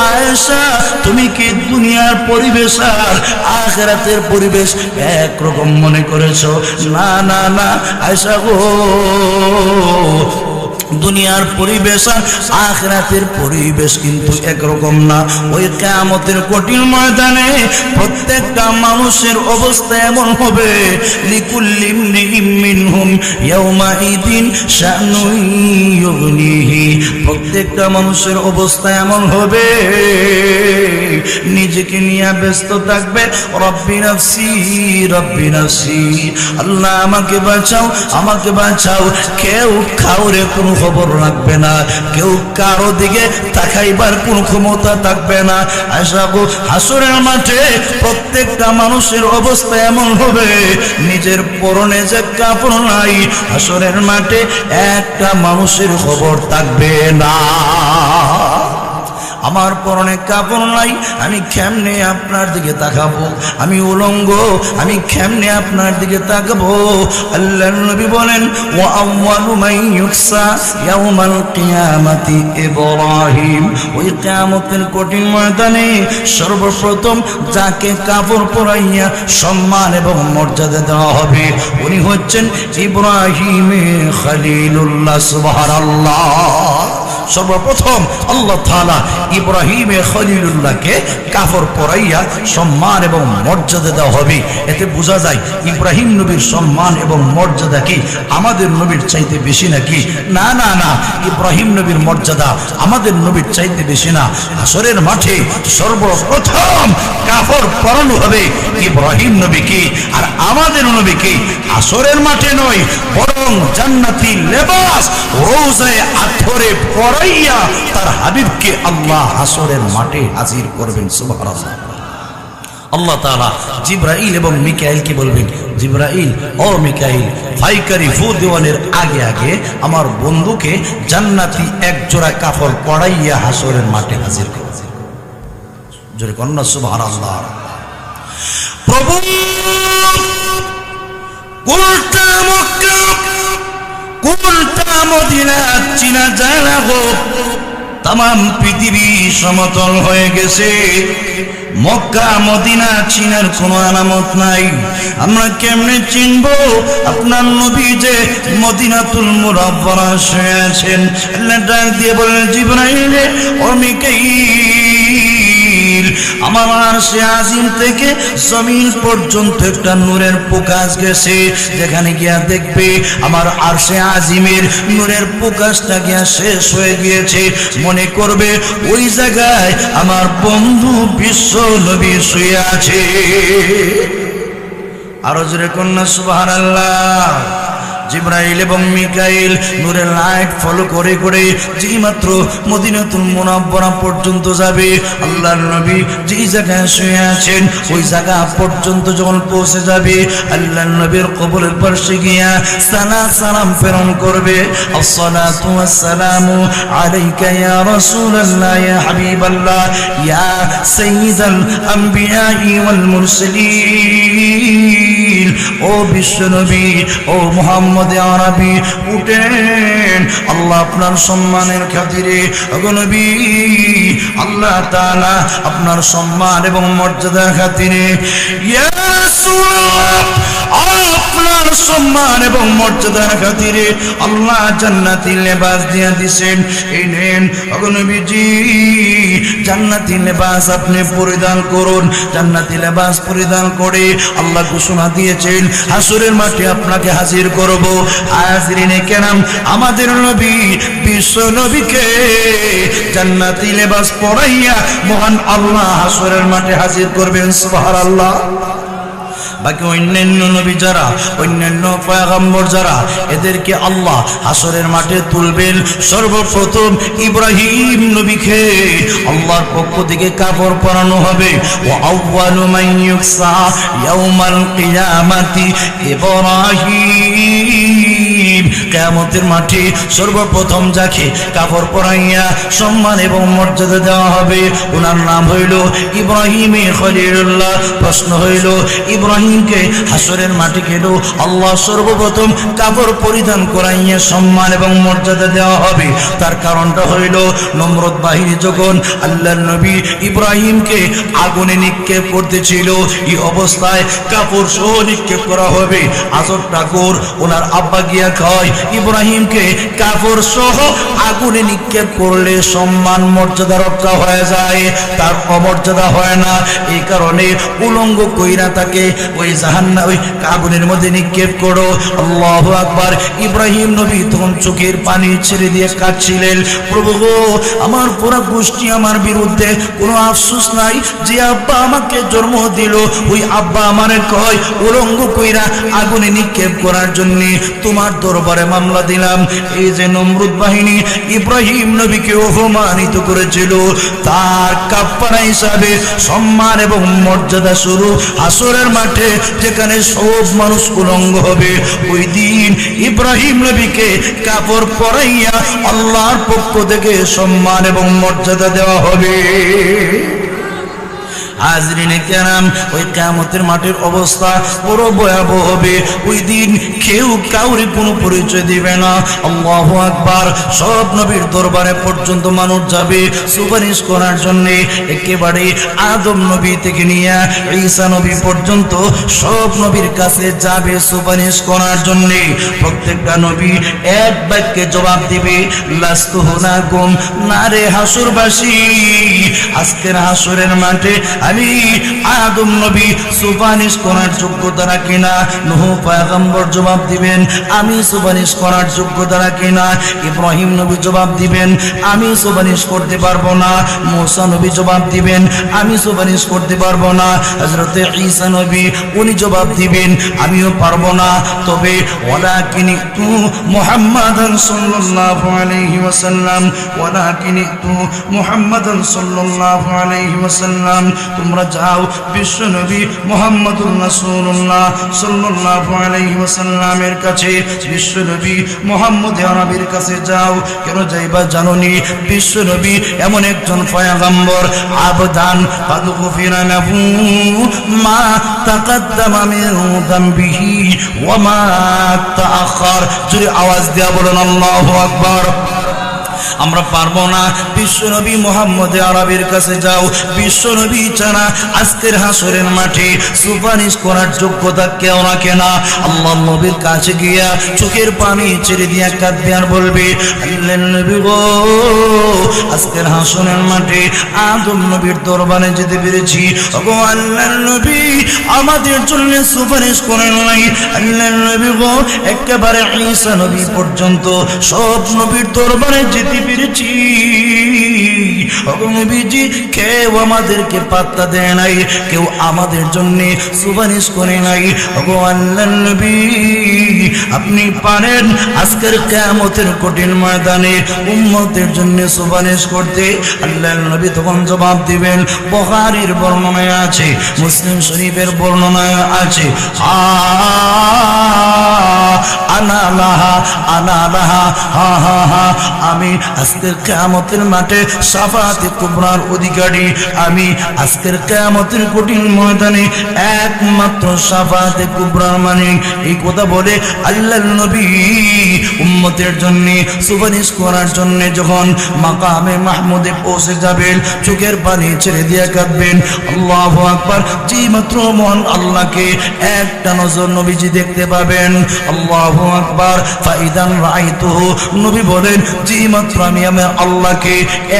আয়েশা, তুমি কি দুনিয়ার পরিবেশ আর আখিরাতের পরিবেশ একরকম মনে করেছো? না না না আয়েশা গো, দুনিয়ার পরিবেশ আর আখিরাতের পরিবেশ কিন্তু একরকম না। ওই কিয়ামতের কঠিন ময়দানে প্রত্যেকটা মানুষের অবস্থা এমন হবে, লিকুল্লি ইমরিইম মিনহুম ইয়াউমাইদিন শানুন ইউগনিহি, প্রত্যেকটা মানুষের অবস্থা এমন হবে, নিজেকে নিয়ে ব্যস্ত থাকবে, রব্বি নাফসি রব্বি নাফসি, আল্লাহ আমাকে বাঁচাও, আমাকে বাঁচাও। কেউ কাউরে কোনো খবর রাখবে না, কেউ কারো দিকে তাকাইবার কোন ক্ষমতা থাকবে না। আয়েশা গো, হাসরের মাঠে প্রত্যেকটা মানুষের অবস্থা এমন হবে, নিজের পরনে যে কাপড় নাই, হাসরের মাঠে একটা মানুষের খবর থাকবে না। আমার পরনে কাপড় নাই, আমি কেমনে আপনার দিকে তাকাবো? আমি উলঙ্গ, আমি কেমনে আপনার দিকে তাকাবো? আল্লাহর নবী বলেন, ওয়া আউয়ালু মান ইউকসা ইয়াউমাল কিয়ামাতি ইব্রাহিম, ওই কিয়ামতের কঠিন ময়দানে সর্বপ্রথম যাকে কাপড় পরাইয়া সম্মান এবং মর্যাদা দেওয়া হবে, উনি হচ্ছেন ইব্রাহিম খলিলুল্লাহ। সুবহানাল্লাহ। সর্বপ্রথম আল্লাহ তাআলা ইব্রাহিম খলিলুল্লাহকে কাফর পরাইয়া সম্মান এবং মর্যাদা দেওয়া হবে। এতে বোঝা যায় ইব্রাহিম নবীর সম্মান এবং মর্যাদা কি আমাদের নবীর চাইতে বেশি নাকি? না না না, ইব্রাহিম নবীর মর্যাদা আমাদের নবীর চাইতে বেশি না। হাসরের মাঠে সর্বপ্রথম কাফর পরানো হবে ইব্রাহিম নবীকে, আর আমাদের নবীকে হাসরের মাঠে নয়, বরং জান্নাতি লেবাস রোজায়ে আতরে পরাইয়া তার হাবিবকে আল্লাহ হাসরের মাঠে হাজির করবেন। সুবহানাল্লাহ। আল্লাহ তাআলা জিবরাইল এবং মিকাইলকে বলবেন, জিবরাইল ও মিকাইল, ফাইকারি ফু দেওয়ানের আগে আগে আমার বন্ধুকে জান্নাতি এক জোড়া কাপড় পরাইয়া হাসরের মাঠে হাজির করবে। জোরে কন্যা সুবহানাল্লাহ। প্রভু কোনটা মক্কা কোনটা মদিনা চিনা যায় না গো, তাম পৃথিবী সমতল হয়ে গেছে, মক্কা মদিনা চিনার কোনো আলামত নাই। আমরা কেমনে চিনব আপনার নবী যে মদিনাতুল মুনাওয়ারা শুয়ে আছেন? আল্লাহ ডাক দিয়ে বলেন, জিবরাইল ও মিকাইল, আমার আরশে আজিম থেকে জমিন পর্যন্ত একটা নূরের প্রকাশ গেছে, যেখানে গিয়া দেখবে আমার আরশে আজিমের নূরের প্রকাশটা গিয়া শেষ হয়ে গিয়েছে, মনে করবে ওই জায়গায় আমার বন্ধু বিশ্ব নবী শুয়ে আছে। আরো জোরে কন্যা সুবহানাল্লাহ। জিবরাইল এবং মিকাইল নূরের লাইট ফলো করে করে যেই মাত্র মদিনাতুল মুনাওয়ারা পর্যন্ত যাবে, আল্লাহর নবী যেই জায়গায় শুয়ে আছেন ওই জায়গা পর্যন্ত যখন পৌঁছে যাবে, আল্লাহর নবীর কবরের পাশে গিয়া সালাম প্রেরণ করবে, আসসালাতু ওয়াসসালামু আলাইকা ইয়া রাসূলুল্লাহ ইয়া হাবিবাল্লাহ ইয়া সাইয়্যিদাল আম্বিয়া ওয়াল মুরসালিন। ও বিশ্ব নবী, ও মুহাম্মদ আরবি, উঠেন, আল্লাহ আপনার সম্মানের খাতিরে, ওগো নবী, আল্লাহ তাআলা আপনার সম্মান এবং মর্যাদার খাতিরে ইয়া রাসূলুল্লাহ, আপনার সম্মান এবং মর্যাদার খাতিরে আল্লাহ জান্নাতি লেবাস দিয়ে দিয়েছেন। এই নেন ওগো নবীজি, জান্নাতি লেবাস আপনি পরিধান করুন। জান্নাতি লেবাস পরিধান করে আল্লাহ ঘোষণা দিয়েছেন হাসরের মাঠে আপনাকে হাজির করব। হাজিরিনে কেরাম, আমাদের নবী বিশ্ব নবীকে জান্নাতি লেবাস পরাইয়া মহান আল্লাহ হাসরের মাঠে হাজির করবেন। সুবহানাল্লাহ। বাকি অন্যান্য নবী যারা, অন্যান্য পয়গম্বর যারা, এদেরকে আল্লাহ হাসরের মাঠে তুলবেন। সর্বপ্রথম ইব্রাহিম নবীকে আল্লাহর পক্ষ থেকে কাপড় পরানো হবে। ওয়া আউয়ালু মান ইউকসা ইয়াউমাল কিয়ামাতি ইব্রাহিম। কিয়ামতের মাঠে সর্বপ্রথম যাকে কাপড় পরাইয়া সম্মান এবং মর্যাদা দেওয়া হবে ওনার নাম হইল ইব্রাহিম খলিলুল্লাহ। প্রশ্ন হইল, ইব্রাহিমকে হাসরের মাঠে কেন আল্লাহ সর্বপ্রথম কাপড় পরিধান করাইয়া সম্মান এবং মর্যাদা দেওয়া হবে? তার কারণটা হইল, নমরুদ বাহিনী যখন আল্লাহর নবী ইব্রাহিমকে আগুনে নিক্ষেপ করতেছিল, এই অবস্থায় কাপড় সহ নিক্ষেপ করা হবে। আজব ঠাকুর ওনার আব্বা গিয়া কয়, ইব্রাহিমকে কাপড় সহ আগুনে নিক্ষেপ করলে সম্মান মর্যাদা রক্ষা হয়ে যায়, তার অমর্যাদা হয় না। এই কারণে উলঙ্গ কইরা তাকে ওই জাহান্নাম, ওই আগুনের মধ্যে নিক্ষেপ করো। আল্লাহু আকবার। ইব্রাহিম নবী তখন চোখের পানি ছেড়ে দিয়ে কাঁদছিলেন, প্রভু গো, আমার পুরো গোষ্ঠী আমার বিরুদ্ধে, কোনো আফসোস নাই যে আব্বা আমাকে জন্ম দিল, ওই আব্বা আমারে কয় উলঙ্গ কইরা আগুনে নিক্ষেপ করার জন্য তোমার দরবারে মামলা দিলাম। এই যে নমরুদ বাহিনী ইব্রাহিম নবীকে অপমানিত করেছিল, তার কাফারা হিসাবে সম্মান এবং মর্যাদা শুরু হাসরের মাঠে, যেখানে সব মানুষ উলঙ্গ হবে, ওই দিন ইব্রাহিম নবীকে কাপড় পরাইয়া আল্লাহর পক্ষ থেকে সম্মান এবং মর্যাদা দেওয়া হবে। হাজরিনে কেরাম, ওই কিয়ামতের মাঠের অবস্থা বড় ভয়াবহ হবে। ওই দিন কেউ কাউরে কোনো পরিচয় দিবে না। আল্লাহু আকবার। সব নবীর দরবারে পর্যন্ত মানুষ যাবে সুপারিশ করার জন্য। একেবারে আদম নবী থেকে নিয়ে ঈসা নবী পর্যন্ত সব নবীর কাছে যাবে সুপারিশ করার জন্য। প্রত্যেকটা নবী এক বাক্যে জবাব দিবে, লাস্তু হুনাকুম নারে হাসুরবাসী, আজকের হাসরের মাঠে আমি আদম নবী সুপারিশ করার যোগ্যতা রাখি না। নূহ পয়গম্বর জবাব দিবেন, আমি সুপারিশ করার যোগ্যতা রাখি না। ইব্রাহিম নবী জবাব দিবেন, আমি সুপারিশ করতে পারবো না। মূসা নবী জবাব দিবেন, আমি সুপারিশ করতে পারবো না। হযরতে ঈসা নবী উনি জবাব দিবেন, আমিও পারবো না। তবে ওয়ালাকিন তু মুহাম্মাদান সাল্লাল্লাহু আলাইহি ওয়াসাল্লাম, ওয়ালাকিন তু মুহাম্মাদান সাল্লাল্লাহু আলাইহি ওয়াসাল্লাম, তোমরা যাও বিশ্ব নবী মুহাম্মদুর রাসূলুল্লাহ সাল্লাল্লাহু আলাইহি ওয়াসাল্লামের কাছে, বিশ্ব নবী মুহাম্মদ আরবির কাছে যাও। কেন যাইবা জানোনি? বিশ্ব নবী এমন একজন পয়গম্বর, আবদান কাদ গুফিরা লাহু মা তাকাদ্দামা মিন যামবিহি ওয়া মা তাআখার। জোরে আওয়াজ দিয়া বলুন আল্লাহু আকবার। আমরা পারবো না। বিশ্বনবী মুহাম্মদ আরবির কাছে যাও, বিশ্বনবী ছাড়া আজকের হাসরের মাঠে সুপারিশ করার যোগ্যতা কেউ রাখে না। আল্লাহ নবীর কাছে গিয়া চোখের পানি ছেড়ে দিয়া কাঁদবে আর বলবে, আল্লাহর নবী গো, আজকের হাসরের মাঠে আদম নবীর দরবারে যেতে পেরেছি, ওগো আল্লাহর নবী আমাদের জন্য সুপারিশ করেন নাই। আল্লাহর নবী গো, একেবারে ঈসা নবী পর্যন্ত সব নবীর দরবারে যেতে পেরেছি, ওগো নবীজি কেউ আমাদেরকে পাত্তা দেয় নাই, কেউ আমাদের জন্য সুপারিশ করে নাই। ওগো আল্লাহর নবী আপনি পারেন আজকের কিয়ামতের কঠিন ময়দানে উম্মতের জন্য সুপারিশ করতে। আল্লাহর নবী তখন জবাব দিবেন, বুখারীর বর্ণনায় আছে, মুসলিম শরীফের বর্ণনায় আছে, আনা লাহা আনা লাহা, হা হা হা, আমি আজকের কিয়ামতের মাঠে শাফাআতে কুবরার অধিকারী, আমি আজকের কিয়ামতের কঠিন ময়দানে একমাত্র শাফাআতে কুবরার মালিক। এই কথা বলে আল্লাহর নবী উম্মতের জন্য সুপারিশ করার জন্য যখন মাকামে মাহমুদে পৌঁছে যাবেন, চোখের পানি ছেড়ে দিয়ে কাঁদবেন। আল্লাহু আকবার। যেই মাত্র মহান আল্লাহকে একটা নজর নবীজি দেখতে পাবেন, আল্লাহু আকবার, ফাইদান রাআইতুহু, নবী বলেন যেই মাত্র আমি আমার আল্লাহকে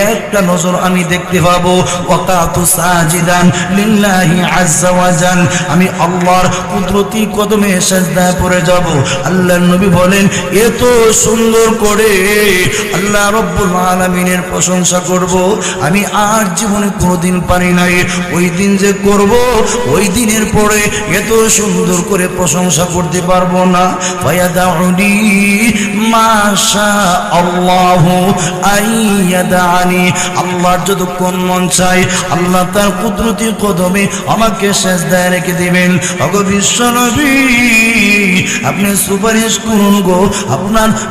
একটা নজর আমি দেখতে পাবো, ওয়াকাতু সাজিদান লিল্লাহি আযজা ওয়া জাল, আমি আল্লাহর কুদরতি কদমে সিজদায় পড়ে যাব। আল্লাহর নবী বলেন এত সুন্দর করে আল্লাহ রাব্বুল আলামিনের প্রশংসা করব আমি আর জীবনে কোনোদিন পারি নাই। ওই দিন যে করব, ওই দিনের পরে এত সুন্দর করে প্রশংসা করতে পারবো না। ফায়াদাউনি মাশা আল্লাহু আইয়াদানি, আল্লাহর যতক্ষণ মন চাই আল্লাহ তার কুদরতি কদমে আমাকে সিজদায় রেখে দিবেন। ওগো বিশ্বনবী আপনি সুপারিশ করুন গো,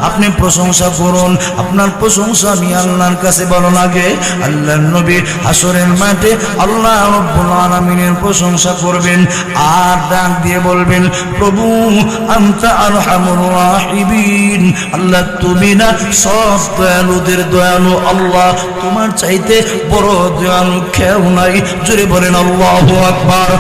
আপনি প্রশংসা করুন, আপনার প্রশংসা আমি আল্লাহর কাছে ভালো লাগে। আল্লাহর নবী হাসরের মাঠে আল্লাহ রাব্বুল আলামিনের প্রশংসা করবেন আর ডাক দিয়ে বলবেন, প্রভু আনতা আরহামুর রাহিমিন, আল্লাহ তুমি না সব দয়ালুদের দয়ালু, আল্লাহ তোমার চাইতে বড় দয়ালু কেউ নাই। জোরে বলেন আল্লাহু আকবার।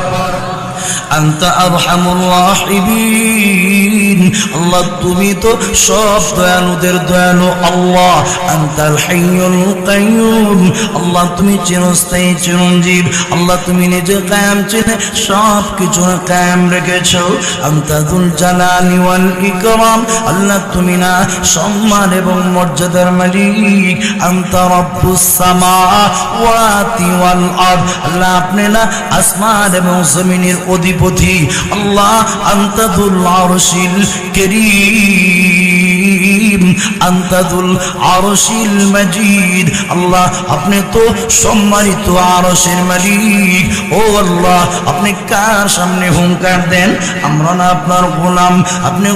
আনতা আরহামুর রাহিমিন, আল্লাহ তুমি তো সব দয়ালুদের দয়ালু, আল্লাহ আনতাল হাইয়ুল কাইয়ুম, আল্লাহ তুমি চিরস্থায়ী চিরঞ্জীব, আল্লাহ তুমি নিজে কায়েম চিনে সব কিছু কায়েম রেখেছো। আনতা যুল জালালি ওয়াল ইকরাম, আল্লাহ তুমি না সম্মান এবং মর্যাদার মালিক। আনতা রাব্বুস সামাওয়াতি ওয়াল আরদ, আল্লাহ আপনি না আসমান এবং জমিনের অধিপতি, আল্লাহ আনতা যুল আরশিল কারীম, আনতা যুল আরশিল মাজিদ, আল্লাহ আপনি তো সম্মানিত আরশের মালিক। ও আল্লাহ আপনি কার সামনে হুঙ্কার দেন? আমরা না আপনার গোলাম, আপনি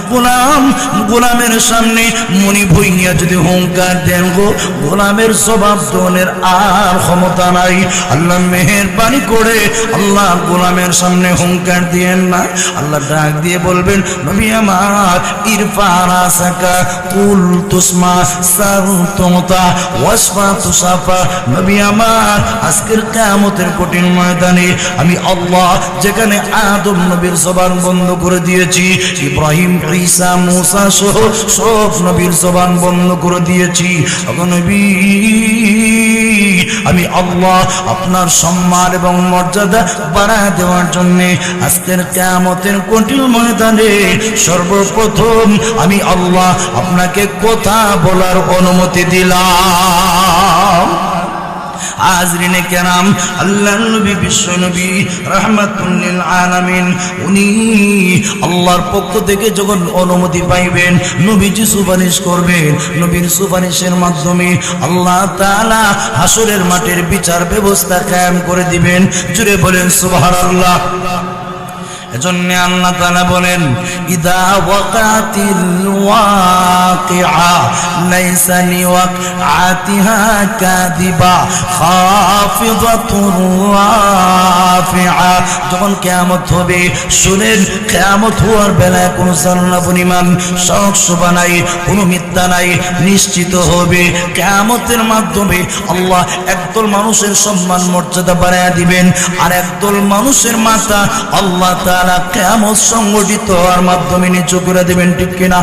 গোলামের সামনে মনি ভইয়া যদি হুঙ্কার দেন গো, গোলামের স্বভাব দনের আর ক্ষমতা নাই। আল্লাহ মেহেরবানি করে আল্লাহ গোলামের সামনে হুঙ্কার দিয়েন না। আল্লাহ ডাক দিয়ে বলবেন, নবী আমার ইরফা রাসাকা কুল তুসমা সারতুমতা ওয়াসফা তুসাফা, নবী আমার আজকের কিয়ামতের কঠিন ময়দানে আমি আল্লাহ যেখানে আদম নবীর জবান বন্ধ করে দিয়েছি, ইব্রাহিম ঈসা মুসা সহ সব নবীর জবান বন্ধ করে দিয়েছি, নবী আমি আল্লাহ আপনার সম্মান এবং মর্যাদা বাড়ায় দেওয়ার জন্য আজকের কিয়ামতের কঠিন ময়দানে সর্বপ্রথম আমি আল্লাহ আপনাকে কথা বলার অনুমতি দিলাম। হাজরিনে কেরাম, আল্লাহর নবী বিশ্ব নবী রাহমাতুল লিল আলামিন উনি আল্লাহর পক্ষ থেকে যখন অনুমতি পাইবেন নবীজি সুপারিশ করবেন, নবীর সুপারিশের মাধ্যমে আল্লাহ তাআলা হাসরের মাঠের বিচার ব্যবস্থা কায়েম করে দিবেন। জুড়ে বলেন সুবহানাল্লাহ। এজন্য আল্লাহ তাআলা বলেন ইদা ওয়াকাতিল ওয়াকিআ লাইসা লিওয়াকআতিহা কাযিবা খাফিদাতুর রাফিআ। যখন কিয়ামত হবে, শুনেন কিয়ামত হওয়ার বেলায় কোনো জান্নাত পরিমাণ শখ শোভা নাই, কোনো মিথ্যা নাই, নিশ্চিত হবে কিয়ামতের মাধ্যমে আল্লাহ একদল মানুষের সম্মান মর্যাদা বাড়ায়া দিবেন, আর একদল মানুষের মাথা আল্লাহ তাআলা কিয়ামত সংগঠিত হওয়ার মাধ্যমে নিচু করে দিবেন। ঠিক কিনা?